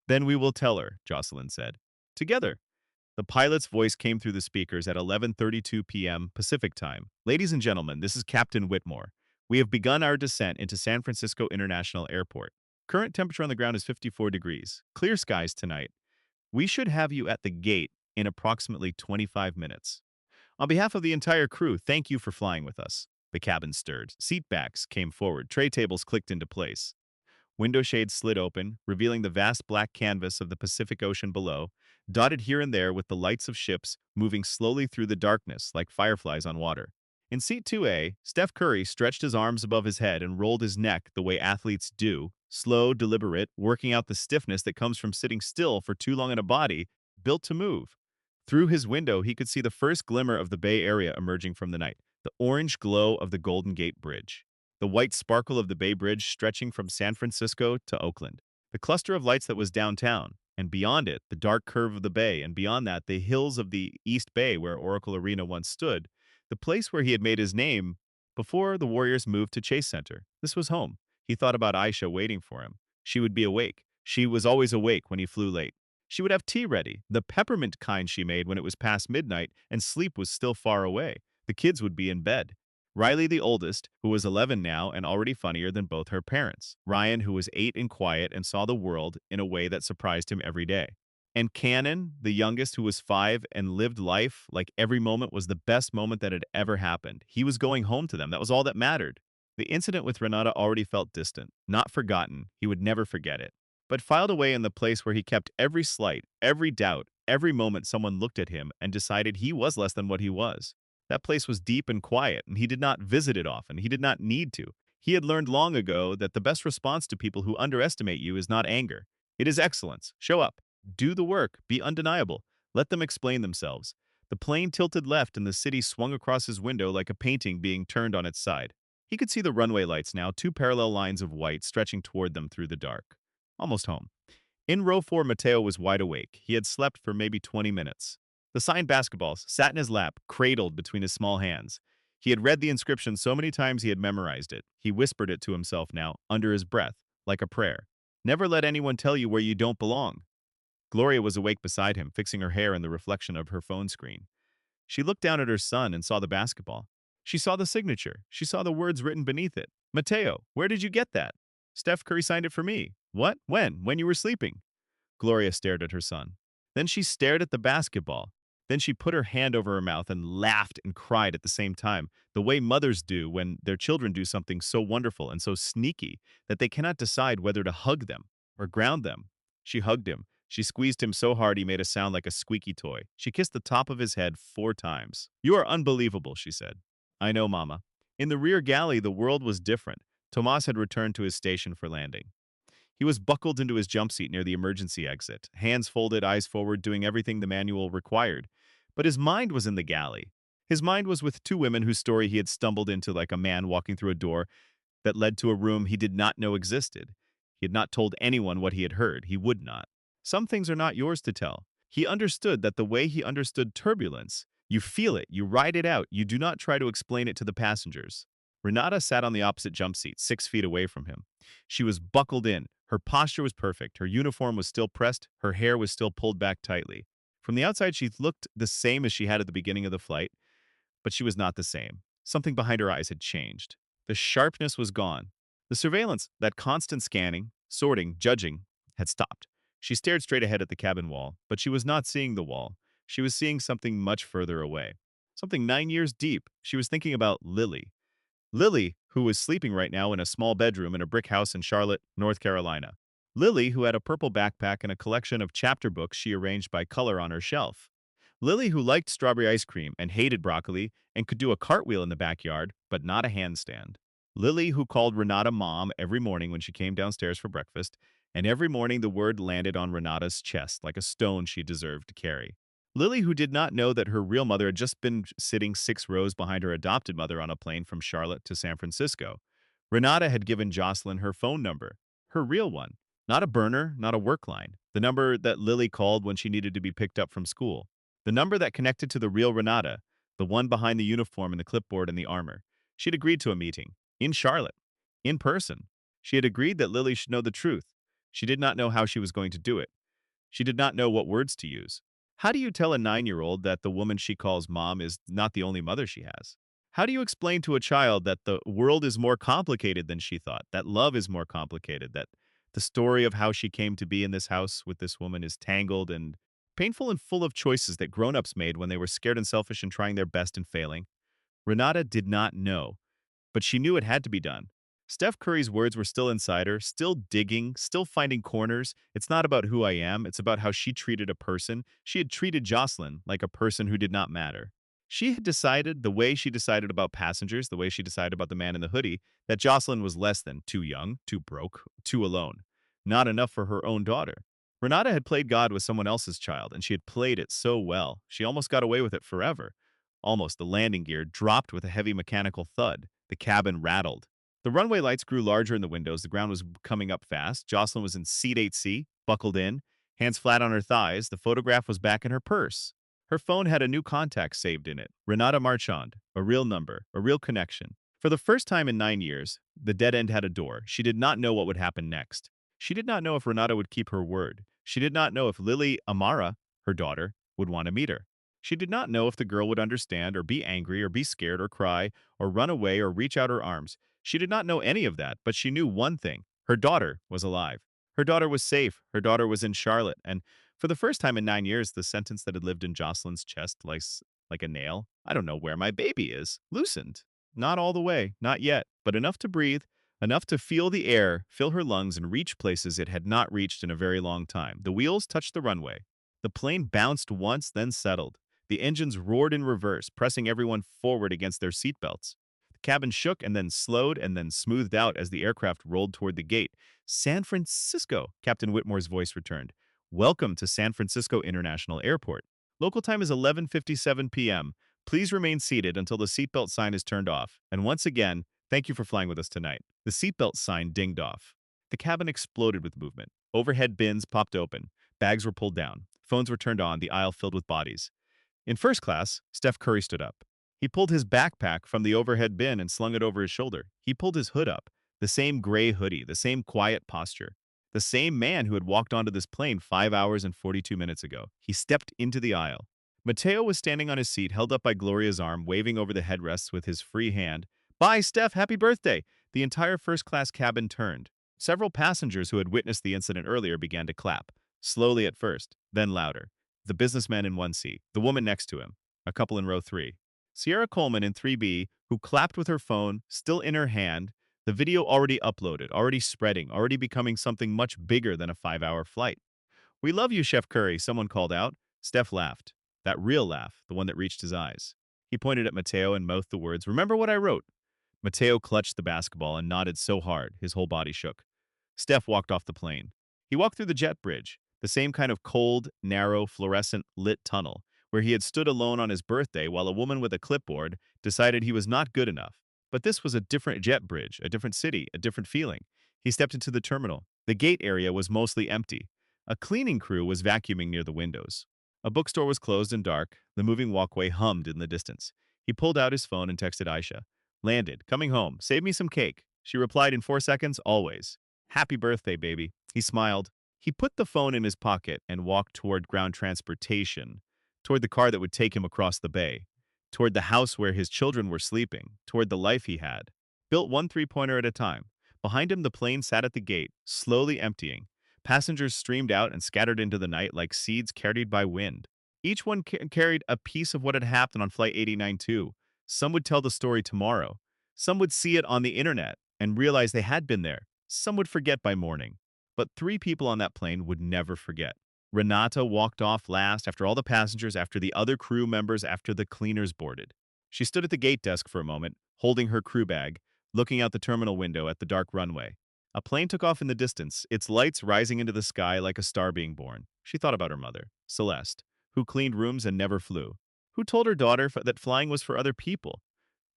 Then we will tell her, Jocelyn said. Together. The pilot's voice came through the speakers at 11:32 p.m. Pacific Time. Ladies and gentlemen, this is Captain Whitmore. We have begun our descent into San Francisco International Airport. Current temperature on the ground is 54 degrees. Clear skies tonight. We should have you at the gate in approximately 25 minutes. On behalf of the entire crew, thank you for flying with us. The cabin stirred. Seat backs came forward. Tray tables clicked into place. Window shades slid open, revealing the vast black canvas of the Pacific Ocean below, dotted here and there with the lights of ships moving slowly through the darkness like fireflies on water. In seat 2A, Steph Curry stretched his arms above his head and rolled his neck the way athletes do, slow, deliberate, working out the stiffness that comes from sitting still for too long in a body built to move. Through his window, he could see the first glimmer of the Bay Area emerging from the night, the orange glow of the Golden Gate Bridge, the white sparkle of the Bay Bridge stretching from San Francisco to Oakland, the cluster of lights that was downtown, and beyond it, the dark curve of the bay, and beyond that, the hills of the East Bay where Oracle Arena once stood, the place where he had made his name before the Warriors moved to Chase Center. This was home. He thought about Aisha waiting for him. She would be awake. She was always awake when he flew late. She would have tea ready, the peppermint kind she made when it was past midnight and sleep was still far away. The kids would be in bed. Riley, the oldest, who was 11 now and already funnier than both her parents. Ryan, who was 8 and quiet and saw the world in a way that surprised him every day. And Cannon, the youngest, who was 5 and lived life like every moment was the best moment that had ever happened. He was going home to them. That was all that mattered. The incident with Renata already felt distant, not forgotten. He would never forget it, but filed away in the place where he kept every slight, every doubt, every moment someone looked at him and decided he was less than what he was. That place was deep and quiet, and he did not visit it often. He did not need to. He had learned long ago that the best response to people who underestimate you is not anger. It is excellence. Show up. Do the work. Be undeniable. Let them explain themselves. The plane tilted left and the city swung across his window like a painting being turned on its side. He could see the runway lights now, two parallel lines of white stretching toward them through the dark. Almost home. In row 4, Mateo was wide awake. He had slept for maybe 20 minutes. The signed basketballs sat in his lap, cradled between his small hands. He had read the inscription so many times he had memorized it. He whispered it to himself now, under his breath, like a prayer. Never let anyone tell you where you don't belong. Gloria was awake beside him, fixing her hair in the reflection of her phone screen. She looked down at her son and saw the basketball. She saw the signature. She saw the words written beneath it. Mateo, where did you get that? Steph Curry signed it for me. What? When? When you were sleeping? Gloria stared at her son. Then she stared at the basketball. Then she put her hand over her mouth and laughed and cried at the same time, the way mothers do when their children do something so wonderful and so sneaky that they cannot decide whether to hug them or ground them. She hugged him. She squeezed him so hard he made a sound like a squeaky toy. She kissed the top of his head 4 times. You are unbelievable, she said. I know, Mama. In the rear galley, the world was different. Tomas had returned to his station for landing. He was buckled into his jump seat near the emergency exit, hands folded, eyes forward, doing everything the manual required. But his mind was in the galley. His mind was with 2 women whose story he had stumbled into like a man walking through a door that led to a room he did not know existed. He had not told anyone what he had heard. He would not. Some things are not yours to tell. He understood that the way he understood turbulence, you feel it, you ride it out, you do not try to explain it to the passengers. Renata sat on the opposite jump seat, 6 feet away from him. She was buckled in. Her posture was perfect. Her uniform was still pressed. Her hair was still pulled back tightly. From the outside, she looked the same as she had at the beginning of the flight, but she was not the same. Something behind her eyes had changed. The sharpness was gone. The surveillance, that constant scanning, sorting, judging, had stopped. She stared straight ahead at the cabin wall, but she was not seeing the wall. She was seeing something much further away. Something 9 years deep. She was thinking about Lily. Lily, who was sleeping right now in a small bedroom in a brick house in Charlotte, North Carolina. Lily, who had a purple backpack and a collection of chapter books she arranged by color on her shelf. Lily, who liked strawberry ice cream and hated broccoli and could do a cartwheel in the backyard, but not a handstand. Lily, who called Renata mom every morning when she came downstairs for breakfast, and every morning the word landed on Renata's chest like a stone she deserved to carry. Lily, who did not know that her real mother had just been sitting 6 rows behind her adopted mother on a plane from Charlotte to San Francisco. Renata had given Jocelyn her phone number, her real one, not a burner, not a work line, the number that Lily called when she needed to be picked up from school, the number that connected to the real Renata, the one behind the uniform and the clipboard and the armor. She had agreed to a meeting, in Charlotte, in person. She had agreed that Lily should know the truth. She did not know how she was going to do it. She did not know what words to use. How do you tell a 9-year-old that the woman she calls mom is not the only mother she has? How do you explain to a child that the world is more complicated than she thought, that love is more complicated, that the story of how she came to be in this house with this woman is tangled and painful and full of choices that grown-ups made when they were scared and selfish and trying their best and failing? Renata did not know, but she knew it had to be done. Steph Curry's words were still inside her, still digging, still finding corners. It's not about who I am, it's about how she treated a person. She had treated Jocelyn like a person who did not matter. She had decided, the way she decided about passengers, the way she decided about the man in the hoodie, that Jocelyn was less than too young, too broke, too alone. Not enough for her own daughter. Renata had played God with someone else's child, and she had played it so well. She almost got away with it forever. Almost, the landing gear dropped with a heavy mechanical thud. The cabin rattled. The runway lights grew larger in the windows. The ground was coming up fast. Jocelyn was in seat 8C, buckled in, hands flat on her thighs. The photograph was back in her purse. Her phone had a new contact saved in it. Renata Marchand, a real number, a real connection. For the first time in 9 years, the dead end had a door. She did not know what would happen next. She did not know if Renata would keep her word. She did not know if Lily Amara, her daughter, would want to meet her. She did not know if the girl would understand or be angry or be scared or cry or run away or reach out her arms. She did not know any of that, but she knew one thing. Her daughter was alive. Her daughter was safe. Her daughter was in Charlotte. And For the first time in 9 years, the sentence that had lived in Jocelyn's chest like a nail, "I don't know where my baby is," loosened. Not all the way, not yet, but enough to breathe, enough to feel the air fill her lungs and reach places it had not reached in a very long time. The wheels touched the runway. The plane bounced once, then settled. The engines roared in reverse, pressing everyone forward against their seatbelts. The cabin shook and then slowed and then smoothed out as the aircraft rolled toward the gate. San Francisco, Captain Whitmore's voice returned. Welcome to San Francisco International Airport. Local time is 11:57 p.m. Please remain seated until the seatbelt sign is turned off. And once again, thank you for flying with us tonight. The seatbelt sign dinged off. The cabin exploded with movement. Overhead bins popped open. Bags were pulled down. Phones were turned on, the aisle filled with bodies. In first class, Steph Curry stood up. He pulled his backpack from the overhead bin and slung it over his shoulder. He pulled his hood up, the same gray hoodie, the same quiet posture, the same man who had walked onto this plane 5 hours and 42 minutes ago. He stepped into the aisle. Mateo was standing on his seat, held up by Gloria's arm, waving over the headrests with his free hand. "Bye, Steph. Happy birthday." The entire first-class cabin turned. Several passengers who had witnessed the incident earlier began to clap, slowly at first, then louder. The businessman in one seat, the woman next to him, a couple in row 3. Sierra Coleman in 3B, who clapped with her phone still in her hand, the video already uploaded, already spreading, already becoming something much bigger than a 5-hour flight. "We love you, Chef Curry," someone called out. Steph laughed. That real laugh, the one that reached his eyes. He pointed at Mateo and mouthed the words, "Remember what I wrote." Mateo clutched the basketball and nodded so hard, his whole body shook. Steph walked off the plane. He walked through the jet bridge, the same kind of cold, narrow, fluorescent lit tunnel, where he had stood alone on his birthday while a woman with a clipboard decided he was not good enough. But this was a different jet bridge, a different city, a different feeling. He stepped into the terminal. The gate area was mostly empty. A cleaning crew was vacuuming near the windows. A bookstore was closed and dark. The moving walkway hummed in the distance. He pulled out his phone and texted Aisha. "Landed. Coming home. Save me some cake." She replied in 4 seconds, "Always." "Happy birthday, baby." He smiled. He put the phone in his pocket and walked toward ground transportation, toward the car that would take him across the bay, toward the house where his children were sleeping, toward the life he had. Built one three-pointer at a time. Behind him, the plane sat at the gate, slowly emptying. Passengers streamed out and scattered into the night like seeds carried by wind. Each one carried a piece of what had happened on Flight 89 too. Some would tell the story tomorrow. Some would see it on the internet and realize they had been there. Some would forget by morning. But 3 people on that plane would never forget. Renata walked off last after all the passengers, after the other crew members, after the cleaners boarded. She stood at the gate desk for a moment, holding her crew bag, looking out the terminal window at the dark runway. A plane took off in the distance, its lights rising into the sky like a star being born. She thought about her mother, Celeste, who cleaned rooms and never flew, who told her daughter that flying was for other people.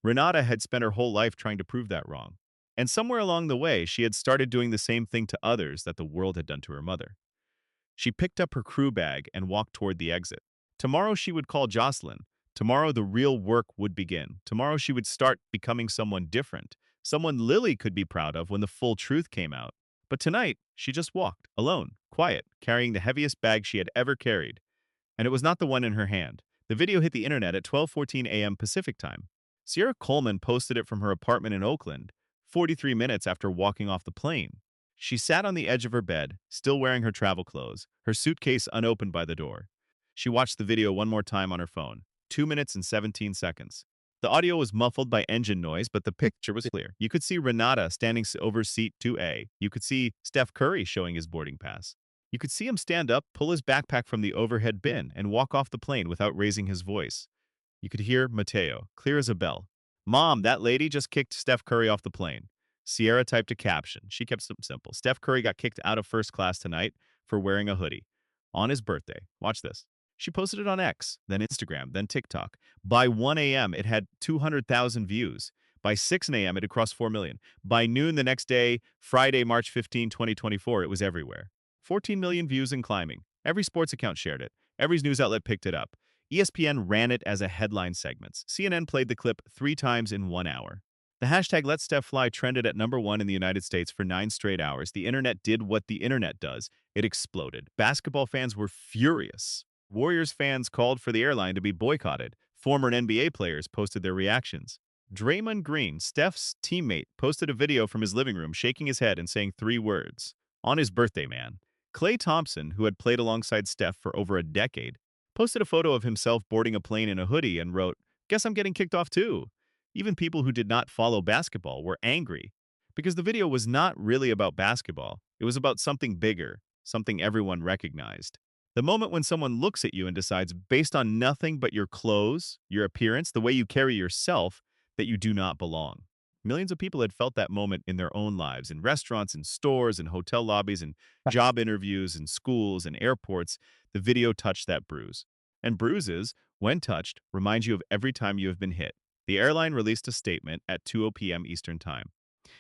Renata had spent her whole life trying to prove that wrong. And somewhere along the way, she had started doing the same thing to others that the world had done to her mother. She picked up her crew bag and walked toward the exit. Tomorrow she would call Jocelyn. Tomorrow the real work would begin. Tomorrow she would start becoming someone different, someone Lily could be proud of when the full truth came out. But tonight, she just walked, alone, quiet, carrying the heaviest bag she had ever carried. And it was not the one in her hand. The video hit the internet at 12:14 a.m. Pacific time. Sierra Coleman posted it from her apartment in Oakland, 43 minutes after walking off the plane. She sat on the edge of her bed, still wearing her travel clothes, her suitcase unopened by the door. She watched the video one more time on her phone, 2 minutes and 17 seconds. The audio was muffled by engine noise, but the picture was clear. You could see Renata standing over seat 2A. You could see Steph Curry showing his boarding pass. You could see him stand up, pull his backpack from the overhead bin, and walk off the plane without raising his voice. You could hear Mateo, clear as a bell. "Mom, that lady just kicked Steph Curry off the plane." Sierra typed a caption. She kept it simple. "Steph Curry got kicked out of first class tonight for wearing a hoodie on his birthday." Watch this. She posted it on X, then Instagram, then TikTok. By 1 a.m., it had 200,000 views. By 6 a.m., it had crossed 4 million. By noon the next day, Friday, March 15, 2024, it was everywhere. 14 million views and climbing. Every sports account shared it. Every news outlet picked it up. ESPN ran it as a headline segment. CNN played the clip 3 times in 1 hour. The hashtag Let Steph Fly trended at #1 in the United States for 9 straight hours. The internet did what the internet does. It exploded. Basketball fans were furious. Warriors fans called for the airline to be boycotted. Former NBA players posted their reactions. Draymond Green, Steph's teammate, posted a video from his living room shaking his head and saying 3 words. On his birthday, man. Clay Thompson, who had played alongside Steph for over a decade, posted a photo of himself boarding a plane in a hoodie and wrote, "Guess I'm getting kicked off too." Even people who did not follow basketball were angry because the video was not really about basketball. It was about something bigger, something everyone recognized. The moment when someone looks at you and decides, based on nothing but your clothes, your appearance, the way you carry yourself, that you do not belong. Millions of people had felt that moment in their own lives, in restaurants, in stores, in hotel lobbies, in job interviews, in schools, and airports. The video touched that bruise. And bruises, when touched, remind you of every time you have been hit. The airline released a statement at 2:00 p.m. Eastern Time.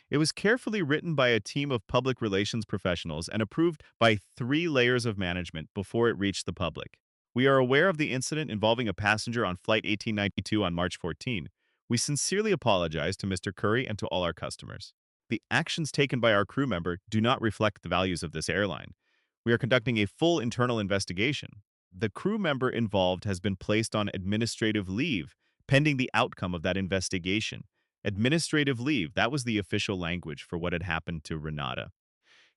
It was carefully written by a team of public relations professionals and approved by 3 layers of management before it reached the public. We are aware of the incident involving a passenger on Flight 1892 on March 14. We sincerely apologize to Mr. Curry and to all our customers. The actions taken by our crew member do not reflect the values of this airline. We are conducting a full internal investigation. The crew member involved has been placed on administrative leave pending the outcome of that investigation. Administrative leave, that was the official language for what had happened to Renata.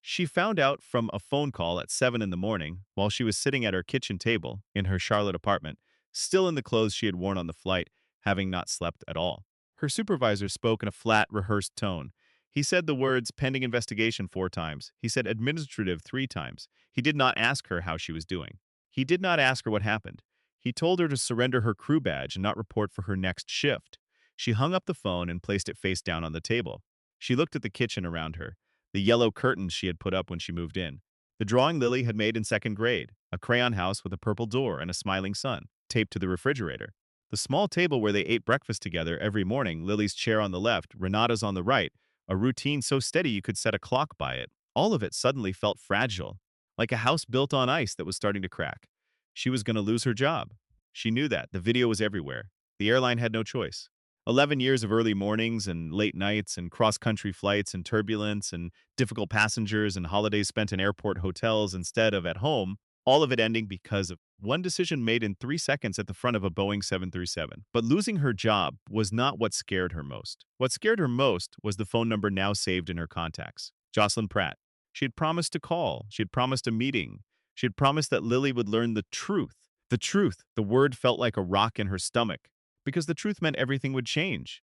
She found out from a phone call at 7 in the morning while she was sitting at her kitchen table in her Charlotte apartment, still in the clothes she had worn on the flight, having not slept at all. Her supervisor spoke in a flat, rehearsed tone. He said the words pending investigation 4 times. He said administrative 3 times. He did not ask her how she was doing. He did not ask her what happened. He told her to surrender her crew badge and not report for her next shift. She hung up the phone and placed it face down on the table. She looked at the kitchen around her, the yellow curtains she had put up when she moved in, the drawing Lily had made in second grade, a crayon house with a purple door and a smiling sun, taped to the refrigerator, the small table where they ate breakfast together every morning, Lily's chair on the left, Renata's on the right, a routine so steady you could set a clock by it. All of it suddenly felt fragile, like a house built on ice that was starting to crack. She was going to lose her job. She knew that. The video was everywhere. The airline had no choice. 11 years of early mornings and late nights and cross-country flights and turbulence and difficult passengers and holidays spent in airport hotels instead of at home, all of it ending because of one decision made in 3 seconds at the front of a Boeing 737. But losing her job was not what scared her most. What scared her most was the phone number now saved in her contacts, Jocelyn Pratt. She had promised to call. She had promised a meeting. She had promised that Lily would learn the truth. The truth. The word felt like a rock in her stomach because the truth meant everything would change.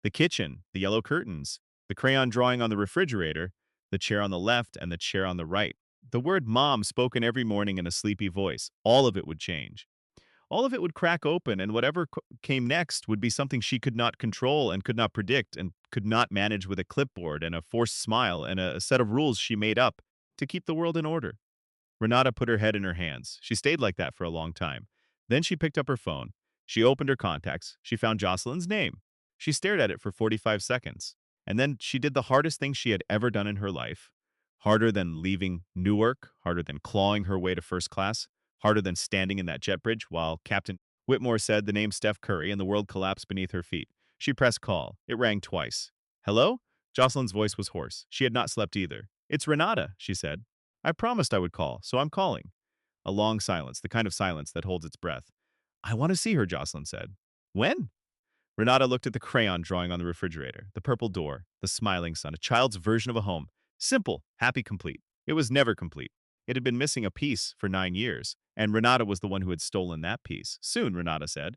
The kitchen, the yellow curtains, the crayon drawing on the refrigerator, the chair on the left and the chair on the right. The word mom spoken every morning in a sleepy voice. All of it would change. All of it would crack open, and whatever came next would be something she could not control and could not predict and could not manage with a clipboard and a forced smile and a set of rules she made up to keep the world in order. Renata put her head in her hands. She stayed like that for a long time. Then she picked up her phone. She opened her contacts. She found Jocelyn's name. She stared at it for 45 seconds. And then she did the hardest thing she had ever done in her life. Harder than leaving Newark, harder than clawing her way to first class, harder than standing in that jet bridge while Captain Whitmore said the name Steph Curry and the world collapsed beneath her feet. She pressed call. It rang twice. Hello? Jocelyn's voice was hoarse. She had not slept either. It's Renata, she said. I promised I would call, so I'm calling. A long silence, the kind of silence that holds its breath. I want to see her, Jocelyn said. When? Renata looked at the crayon drawing on the refrigerator, the purple door, the smiling sun, a child's version of a home. Simple, happy, complete. It was never complete. It had been missing a piece for 9 years, and Renata was the one who had stolen that piece. Soon, Renata said.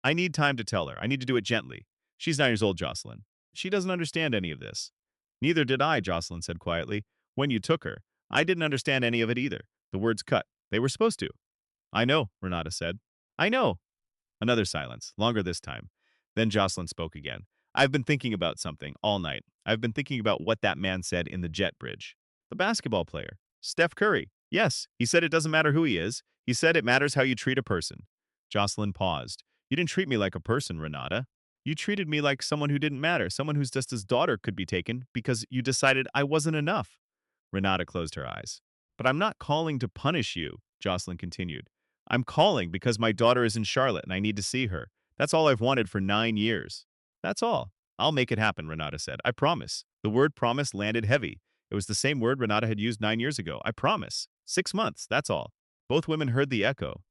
I need time to tell her. I need to do it gently. She's 9 years old, Jocelyn. She doesn't understand any of this. Neither did I, Jocelyn said quietly. When you took her, I didn't understand any of it either. The words cut. They were supposed to. I know, Renata said. I know. Another silence, longer this time. Then Jocelyn spoke again. I've been thinking about something all night. I've been thinking about what that man said in the jet bridge. The basketball player. Steph Curry. Yes, he said it doesn't matter who he is. He said it matters how you treat a person. Jocelyn paused. You didn't treat me like a person, Renata. You treated me like someone who didn't matter, someone whose just as daughter could be taken because you decided I wasn't enough. Renata closed her eyes. But I'm not calling to punish you, Jocelyn continued. I'm calling because my daughter is in Charlotte and I need to see her. That's all I've wanted for 9 years. That's all. I'll make it happen, Renata said. I promise. The word promise landed heavy. It was the same word Renata had used 9 years ago. I promise. 6 months, that's all. Both women heard the echo.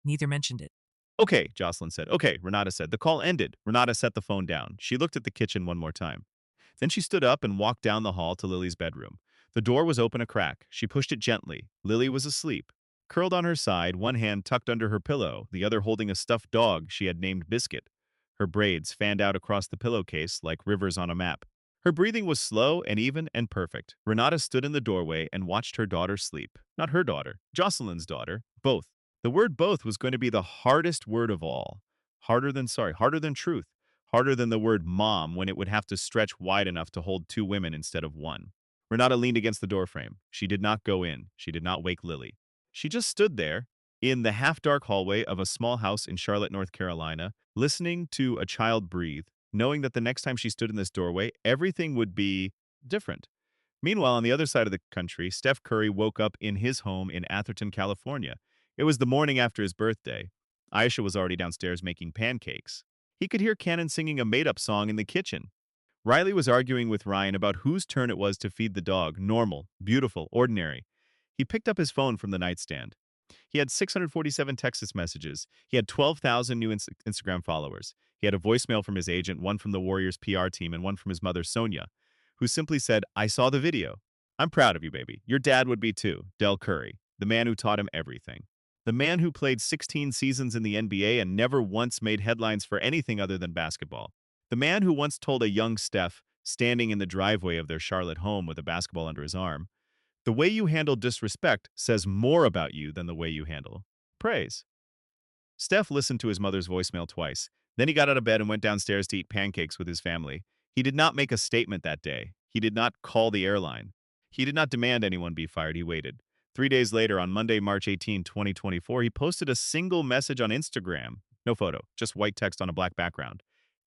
Neither mentioned it. Okay, Jocelyn said. Okay, Renata said. The call ended. Renata set the phone down. She looked at the kitchen one more time. Then she stood up and walked down the hall to Lily's bedroom. The door was open a crack. She pushed it gently. Lily was asleep, curled on her side, one hand tucked under her pillow, the other holding a stuffed dog she had named Biscuit. Her braids fanned out across the pillowcase like rivers on a map. Her breathing was slow and even and perfect. Renata stood in the doorway and watched her daughter sleep. Not her daughter, Jocelyn's daughter. Both. The word both was going to be the hardest word of all. Harder than truth. Harder than the word mom when it would have to stretch wide enough to hold two women instead of one. Renata leaned against the doorframe. She did not go in. She did not wake Lily. She just stood there in the half-dark hallway of a small house in Charlotte, North Carolina, listening to a child breathe, knowing that the next time she stood in this doorway, everything would be different. Meanwhile, on the other side of the country, Steph Curry woke up in his home in Atherton, California. It was the morning after his birthday. Aisha was already downstairs making pancakes. He could hear Cannon singing a made-up song in the kitchen. Riley was arguing with Ryan about whose turn it was to feed the dog, normal, beautiful, ordinary. He picked up his phone from the nightstand. He had 647 text messages. He had 12,000 new Instagram followers. He had a voicemail from his agent, one from the Warriors PR team, and one from his mother, Sonia, who simply said, "I saw the video. I'm proud of you, baby. Your dad would be too. Del Curry, the man who taught him everything. The man who played 16 seasons in the NBA and never once made headlines for anything other than basketball. The man who once told a young Steph, standing in the driveway of their Charlotte home with a basketball under his arm, the way you handle disrespect says more about you than the way you handle praise." Steph listened to his mother's voicemail twice. Then he got out of bed and went downstairs to eat pancakes with his family. He did not make a statement that day. He did not call the airline. He did not demand anyone be fired. He waited. 3 days later, on Monday, March 18, 2024, he posted a single message on Instagram. No photo, just white text on a black background.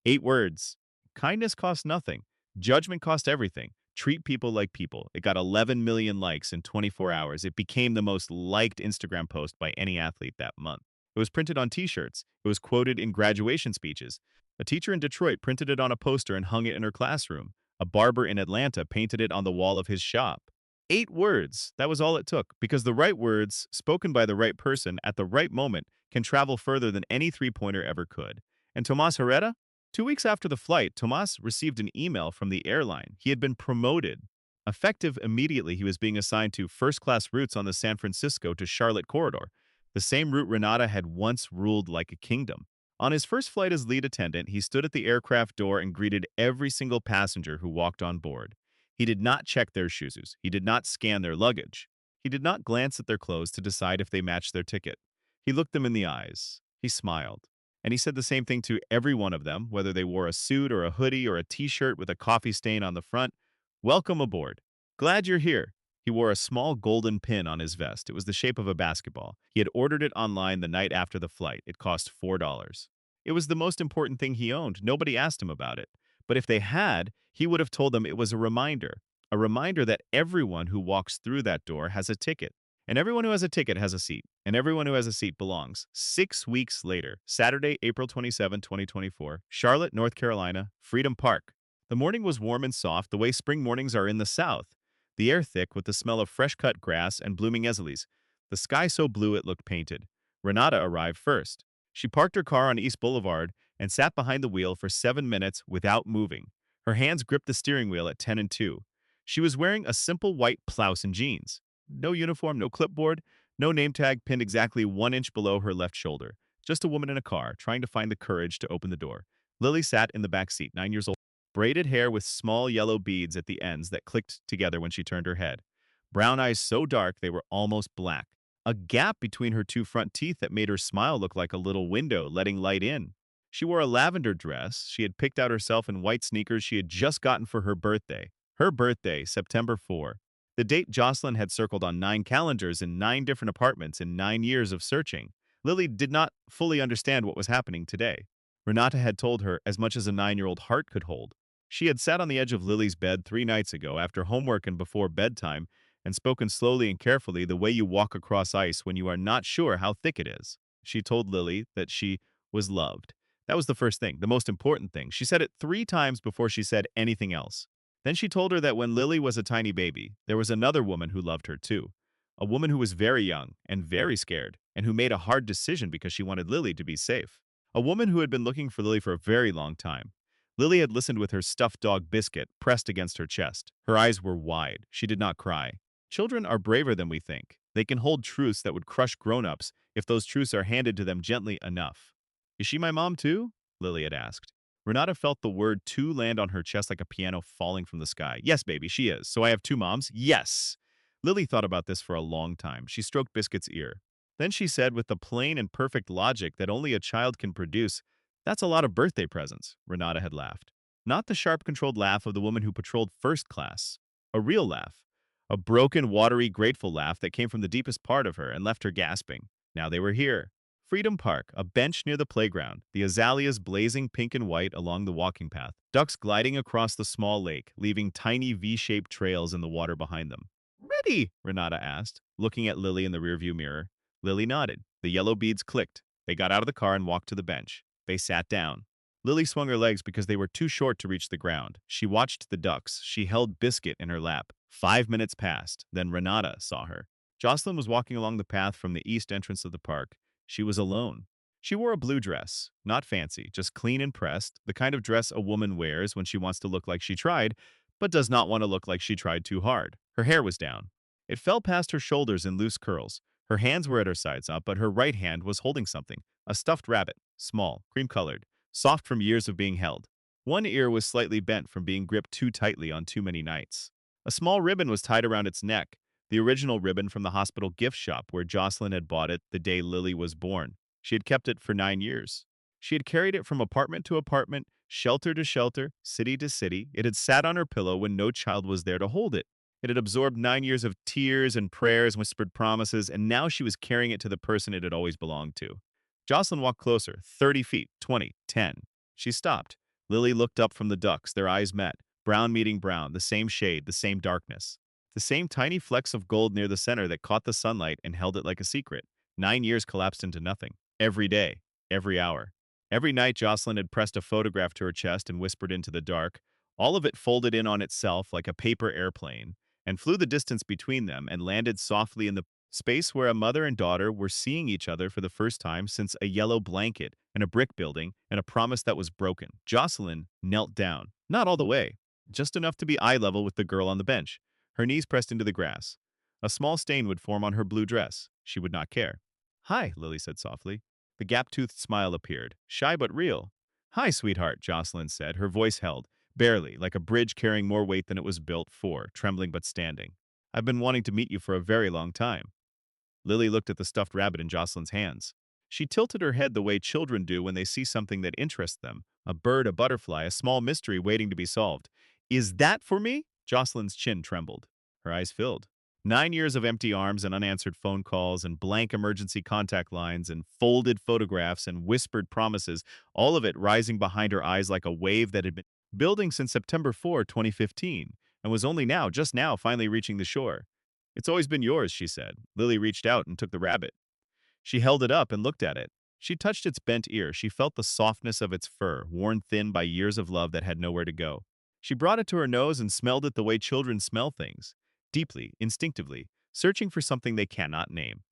8 words. Kindness costs nothing. Judgment costs everything. Treat people like people. It got 11 million likes in 24 hours. It became the most liked Instagram post by any athlete that month. It was printed on t-shirts. It was quoted in graduation speeches. A teacher in Detroit printed it on a poster and hung it in her classroom. A barber in Atlanta painted it on the wall of his shop. 8 words. That was all it took, because the right words, spoken by the right person at the right moment, can travel further than any three-pointer ever could. And Tomas Herrera? 2 weeks after the flight, Tomas received an email from the airline. He had been promoted. Effective immediately, he was being assigned to first-class routes on the San Francisco to Charlotte corridor, the same route Renata had once ruled like a kingdom. On his first flight as lead attendant, he stood at the aircraft door and greeted every single passenger who walked on board. He did not check their shoes. He did not scan their luggage. He did not glance at their clothes to decide if they matched their ticket. He looked them in the eyes. He smiled. And he said the same thing to every one of them, whether they wore a suit or a hoodie or a t-shirt with a coffee stain on the front. "Welcome aboard. Glad you're here." He wore a small golden pin on his vest. It was the shape of a basketball. He had ordered it online the night after the flight. It cost $4. It was the most important thing he owned. Nobody asked him about it. But if they had, he would have told them it was a reminder that everyone who walks through that door has a ticket. And everyone who has a ticket has a seat. And everyone who has a seat belongs. 6 weeks later, Saturday, April 27, 2024, Charlotte, North Carolina, Freedom Park. The morning was warm and soft, the way spring mornings are in the South. The air thick with the smell of fresh-cut grass and blooming azules. The sky so blue it looked painted. Renata arrived first. She parked her car on East Boulevard and sat behind the wheel for 7 minutes without moving. Her hands gripped the steering wheel at 10 and 2. She was wearing a simple white blouse and jeans. No uniform, no clipboard, no name tag pinned exactly 1 inch below her left shoulder. Just a woman in a car, trying to find the courage to open the door. Lily sat in the back seat, 9 years old. Braided hair with small yellow beads at the ends that clicked together when she turned her head. Brown eyes so dark they were almost black. A gap between her two front teeth that made her smile look like a little window, letting light in. She wore a lavender dress she had picked out herself and white sneakers she had just gotten for her birthday. Her birthday, September 4. The date Jocelyn had circled on 9 calendars in 9 different apartments in 9 years of searching. Lily did not fully understand what was happening today. Renata had told her as much as a 9-year-old heart could hold. She had sat on the edge of Lily's bed 3 nights ago after homework and before bedtime and spoken slowly and carefully the way you walk across ice when you are not sure how thick it is. She told Lily that she was loved. That was the first thing, the most important thing. She said it 3 times before she said anything else. Then she told her that when Lily was a tiny baby, there was another woman who loved her too. A woman who was very young and very scared and who made a hard decision because she wanted Lily to be safe. A woman who had been looking for Lily for a very long time. Lily had listened with her stuffed dog Biscuit pressed against her chest. Her eyes were wide. She did not cry. Children are braver than we think. They can hold truths that would crush grown-ups if those truths are handed to them gently enough. Is she my mom too? Lily had asked. Renata felt the word two land on her chest like a piano falling from the sky. Yes, baby, she is. So I have two moms? Yes. Lily thought about this for a long time. She stroked Biscuit's ear. Then she said, with the plain and perfect logic that only a child can produce, "That's a lot of birthday presents," Renata had laughed. Not the sharp, controlled laugh of the woman who patrolled first class. A real laugh. A broken, watery, grateful laugh that came from the deepest part of her and left her gasping. Now they were here. Freedom Park, a bench near the playground, the azaleas blazing pink and white along the walking path, ducks gliding across the small lake, leaving tiny V-shaped trails in the water behind them. "Ready?" Renata asked, looking at Lily in the rearview mirror. Lily nodded. The yellow beads clicked. They got out of the car and walked to the bench. They sat down. Lily swung her legs because they were too short to reach the ground. She watched the ducks. She held Biscuit in her lap. 5 minutes passed. Then Renata saw her. Jocelyn was walking along the path from the east entrance of the park. She was alone. She wore a blue dress. Not fancy, just clean and pressed, the kind of dress a woman wears when she wants to look like she tried, but does not want to look like she tried too hard. Her hair was down. It fell past her shoulders in loose curls. Her hands were at her sides up, but her right hand was holding something. A stuffed rabbit. Small, cream-colored, soft from years of being held. One ear was slightly bent from being gripped too tightly on too many nights. A small ribbon was tied around its neck, the original ribbon from the hospital gift shop where Jocelyn had bought it the day Lily was born. She had kept it for 9 years. She had carried it from apartment to apartment, shelter to shelter, city to city. It had sat on her pillow when no child was there to hold it. It had absorbed 9 years of tears and prayers, whispered promises, and now she was carrying it to the person it had always belonged to. Jocelyn walked closer, 30 feet, 20, 10. She stopped. Lily looked up from the ducks. Their eyes met. Brown meeting brown, the same shade, the same darkness. The same tiny flecks of gold near the center that caught the sunlight and held it like a secret. 9 years collapsed into nothing. Every day, every hour. Every night, Jocelyn had pressed a photograph to her chest and whispered into the dark. All of it folded in on itself like a paper airplane and flew the distance between them and landed softly in the space where a mother and daughter were seeing each other for the first time since a yellow blanket and a brick building and a promise that was broken. Jocelyn knelt down, not all the way, just enough to be eye level with the girl on the bench, her knees pressed into the grass. A small stain would form on her blue dress. She would not care. "Hi," Lily said softly. The gap-toothed smile appeared, shy but real. "Hi, sweetheart," Jocelyn said, her voice held, barely, like a bridge carrying more weight than it was built for, trembling but standing. "I've been wanting to meet you for a very long time." Lily looked at the stuffed rabbit in Jocelyn's hands. She tilted her head the way children do when they see something that interests them, a bird, a butterfly, a small mystery waiting to be solved. "Is that for me?" Jocelyn's chin trembled. Her eyes filled. 9 years of empty arms and unanswered phone calls and blank emergency contact lines and folded photographs and whispered promises, all of it rising behind her eyes like a wave that had been building since September 4, 2015, and was only now, just now, finally reaching the shore. "It's always been yours," she said. Lily reached out and took the rabbit. She held it up and looked at it. She touched its bent ear. She felt the softness of its fur, worn thin by years of love that had nowhere to go. She brought it to her nose and smelled it the way children smell things, deeply, instinctively, searching for something they cannot name.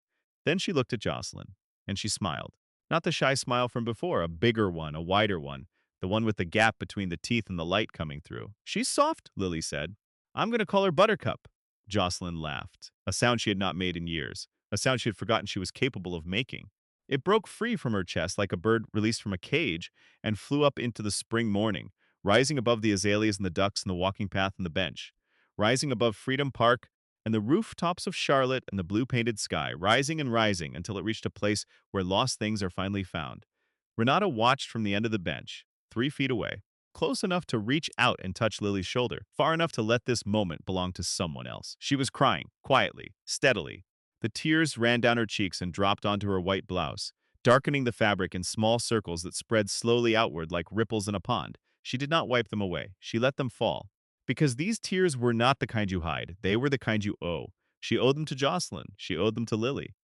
Then she looked at Jocelyn, and she smiled. Not the shy smile from before, a bigger one, a wider one, the one with the gap between the teeth and the light coming through. "She's soft," Lily said. "I'm going to call her Buttercup." Jocelyn laughed, a sound she had not made in years, a sound she had forgotten she was capable of making. It broke free from her chest like a bird released from a cage and flew up into the spring morning, rising above the azaleas and the ducks and the walking path and the bench, rising above Freedom Park and the rooftops of Charlotte and the blue-painted sky, rising and rising until it reached a place where lost things are finally found. Renata watched from the end of the bench, 3 feet away, close enough to reach out and touch Lily's shoulder, far enough to let this moment belong to someone else. She was crying, quietly, steadily. The tears ran down her cheeks and dropped onto her white blouse, darkening the fabric in small circles that spread slowly outward like ripples in a pond. She did not wipe them away. She let them fall. Because these tears were not the kind you hide. They were the kind you owe. She owed them to Jocelyn. She owed them to Lily.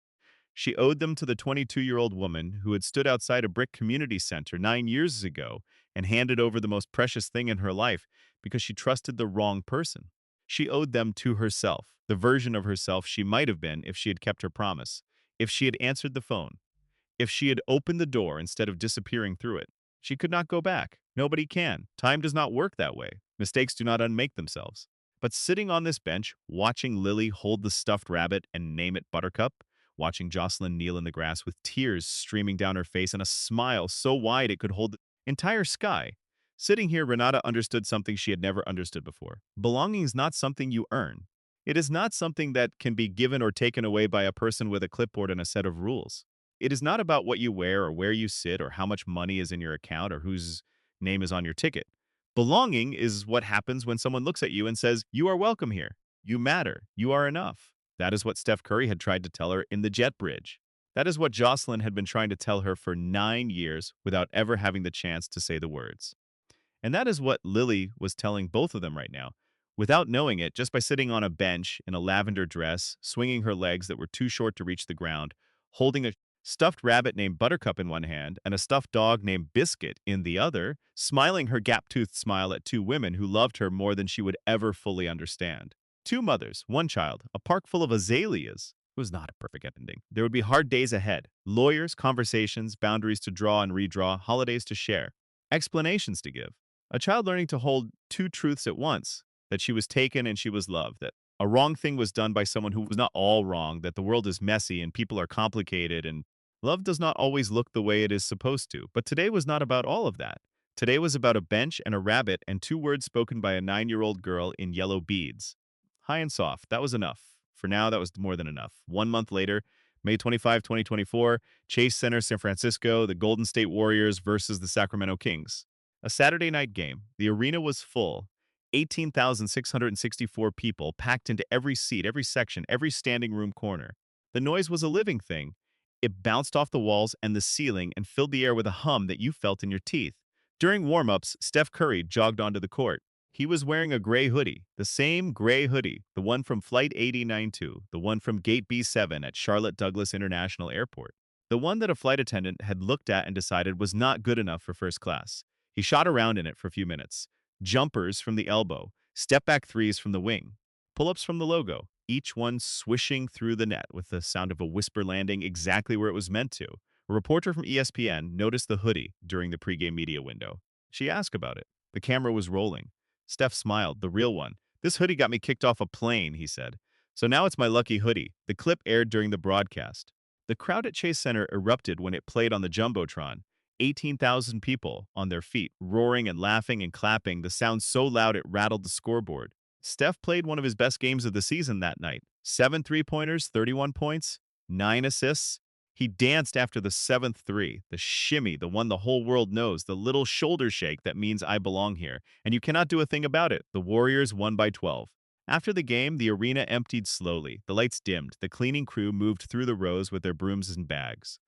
She owed them to the 22-year-old woman who had stood outside a brick community center 9 years ago and handed over the most precious thing in her life because she trusted the wrong person. She owed them to herself, the version of herself she might have been if she had kept her promise, if she had answered the phone, if she had opened the door instead of disappearing through it. She could not go back. Nobody can. Time does not work that way. Mistakes do not unmake themselves. But sitting on this bench, watching Lily hold the stuffed rabbit and name it Buttercup, watching Jocelyn kneel in the grass with tears streaming down her face and a smile so wide it could hold the entire sky. Sitting here, Renata understood something she had never understood before. Belonging is not something you earn. It is not something that can be given or taken away by a person with a clipboard and a set of rules. It is not about what you wear or where you sit or how much money is in your account or whose name is on your ticket. Belonging is what happens when someone looks at you and says, "You are welcome here. You matter. You are enough." That is what Steph Curry had tried to tell her in the jet bridge. That is what Jocelyn had been trying to tell her for 9 years without ever having the chance to say the words. And that is what Lily was telling both of them right now. Without knowing it, just by sitting on a bench in a lavender dress, swinging her legs that were too short to reach the ground, holding a stuffed rabbit named Buttercup in one hand and a stuffed dog named Biscuit in the other, smiling her gap-toothed smile at two women who loved her more than she would ever fully understand. Two mothers, one child, a park full of azaleas. It was not a perfect ending. There would be hard days ahead. Lawyers, conversations, boundaries to draw and redraw, holidays to share, explanations to give. A child learning to hold two truths at once, that she was taken and she was loved, that a wrong thing was done by someone who was not all wrong, that the world is messy and people are complicated and love does not always look the way it is supposed to. But today was not about all of that. Today was about a bench and a rabbit and two words spoken by a 9-year-old girl in yellow beads. High and soft. That was enough. For now, that was more than enough. 1 month later, May 25, 2024, Chase Center, San Francisco, the Golden State Warriors versus the Sacramento Kings. A Saturday night game. The arena was full. 18,664 people packed into every seat, every section, every standing room corner. The noise was a living thing. It bounced off the walls and the ceiling and filled the air with a hum that you felt in your teeth. During warm-ups, Steph Curry jogged onto the court. He was wearing a gray hoodie, the same gray hoodie, the one from Flight 892, the one from Gate B7 at Charlotte Douglas International Airport, the one that a flight attendant had looked at and decided was not good enough for first class. He shot around in it for a few minutes. Jumpers from the elbow, step back threes from the wing, pull-ups from the logo, each one swishing through the net with the sound of a whisper landing exactly where it was meant to. A reporter from ESPN noticed the hoodie during the pregame media window. She asked about it. The camera was rolling. Steph smiled, the real one. "This hoodie got me kicked off a plane," he said. "So now it's my lucky hoodie." The clip aired during the broadcast. The crowd at Chase Center erupted when it played on the Jumbotron. 18,000 people on their feet, roaring and laughing and clapping, the sound so loud it rattled the scoreboard. Steph played one of his best games of the season that night. 7 three-pointers, 31 points, 9 assists. He danced after the seventh three, the shimmy, the one the whole world knows, the little shoulder shake that means "I belong here." And you cannot do a thing about it. The Warriors won by 12. After the game, the arena emptied slowly. The lights dimmed. The cleaning crew moved through the rows with their brooms and bags.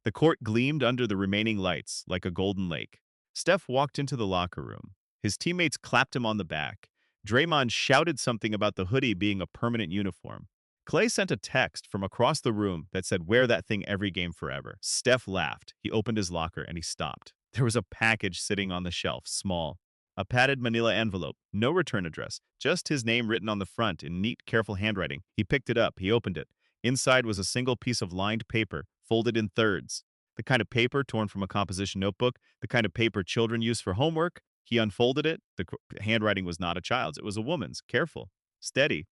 The court gleamed under the remaining lights like a golden lake. Steph walked into the locker room. His teammates clapped him on the back. Draymond shouted something about the hoodie being a permanent uniform. Clay sent a text from across the room that said, "Wear that thing every game forever." Steph laughed. He opened his locker and he stopped. There was a package sitting on the shelf, small. A padded manila envelope, no return address, just his name written on the front in neat, careful handwriting. He picked it up. He opened it. Inside was a single piece of lined paper, folded in thirds. The kind of paper torn from a composition notebook, the kind of paper children use for homework. He unfolded it. The handwriting was not a child's. It was a woman's, careful, steady.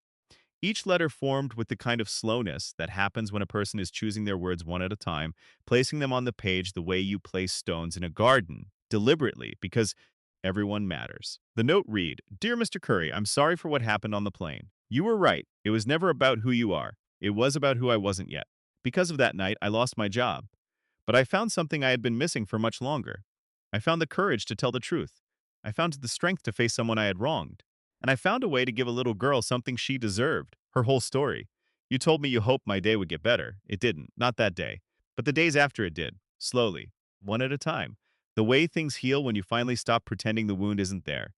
Each letter formed with the kind of slowness that happens when a person is choosing their words one at a time, placing them on the page the way you place stones in a garden, deliberately, because everyone matters. The note read, "Dear Mr. Curry, I'm sorry for what happened on the plane. You were right. It was never about who you are. It was about who I wasn't yet. Because of that night, I lost my job. But I found something I had been missing for much longer. I found the courage to tell the truth. I found the strength to face someone I had wronged. And I found a way to give a little girl something she deserved, her whole story. You told me you hoped my day would get better. It didn't, not that day. But the days after it did, slowly, one at a time. The way things heal when you finally stop pretending the wound isn't there.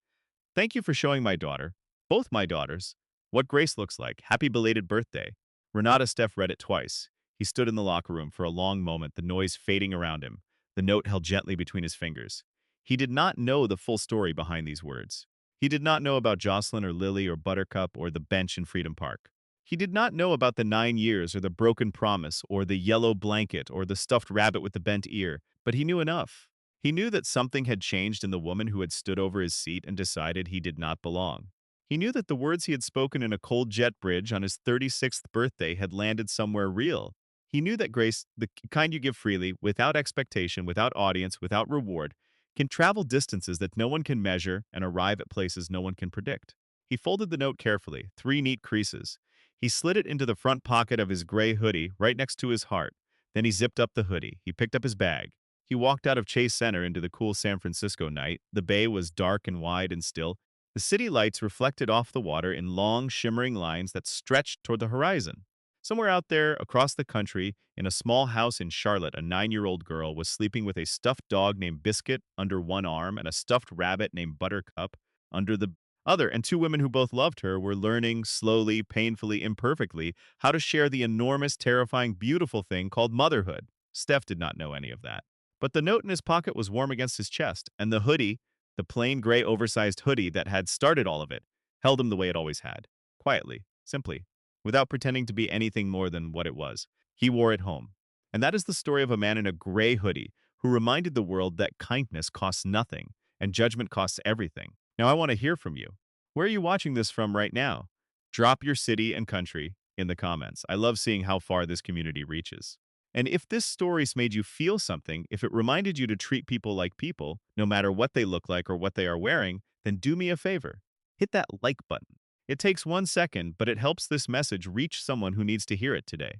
Thank you for showing my daughter, both my daughters, what grace looks like. Happy belated birthday." Renata Steph read it twice. He stood in the locker room for a long moment, the noise fading around him, the note held gently between his fingers. He did not know the full story behind these words. He did not know about Jocelyn or Lily or Buttercup or the bench in Freedom Park. He did not know about the 9 years or the broken promise or the yellow blanket or the stuffed rabbit with the bent ear, but he knew enough. He knew that something had changed in the woman who had stood over his seat and decided he did not belong. He knew that the words he had spoken in a cold jet bridge on his 36th birthday had landed somewhere real. He knew that grace, the kind you give freely, without expectation, without audience, without reward, can travel distances that no one can measure and arrive at places no one can predict. He folded the note carefully, three neat creases. He slid it into the front pocket of his gray hoodie, right next to his heart. Then he zipped up the hoodie. He picked up his bag. He walked out of Chase Center into the cool San Francisco night. The bay was dark and wide and still. The city lights reflected off the water in long, shimmering lines that stretched toward the horizon. Somewhere out there, across the country, in a small house in Charlotte, a 9-year-old girl was sleeping with a stuffed dog named Biscuit under one arm and a stuffed rabbit named Buttercup under the other, and two women who both loved her were learning slowly, painfully, imperfectly how to share the enormous, terrifying, beautiful thing called motherhood. Steph did not know any of that. But the note in his pocket was warm against his chest, and the hoodie, the plain gray oversized hoodie that had started all of it, held him the way it always had. Quietly, simply, without pretending to be anything more than what it was. He wore it home. And that is the story of a man in a gray hoodie who reminded the world that kindness costs nothing and judgment costs everything. Now, I want to hear from you. Where are you watching this from right now? Drop your city and country in the comments. I love seeing how far this community reaches. And if this story's made you feel something, if it reminded you to treat people like people, no matter what they look like or what they are wearing, then do me a favor. Hit that like button. It takes 1 second, but it helps this message reach someone who needs to hear it today.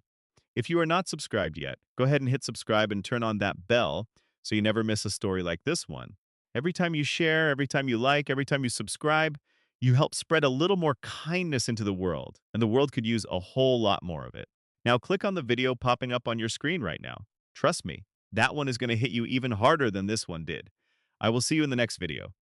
If you are not subscribed yet, go ahead and hit subscribe and turn on that bell so you never miss a story like this one. Every time you share, every time you like, every time you subscribe, you help spread a little more kindness into the world, and the world could use a whole lot more of it. Now click on the video popping up on your screen right now. Trust me, that one is going to hit you even harder than this one did. I will see you in the next video.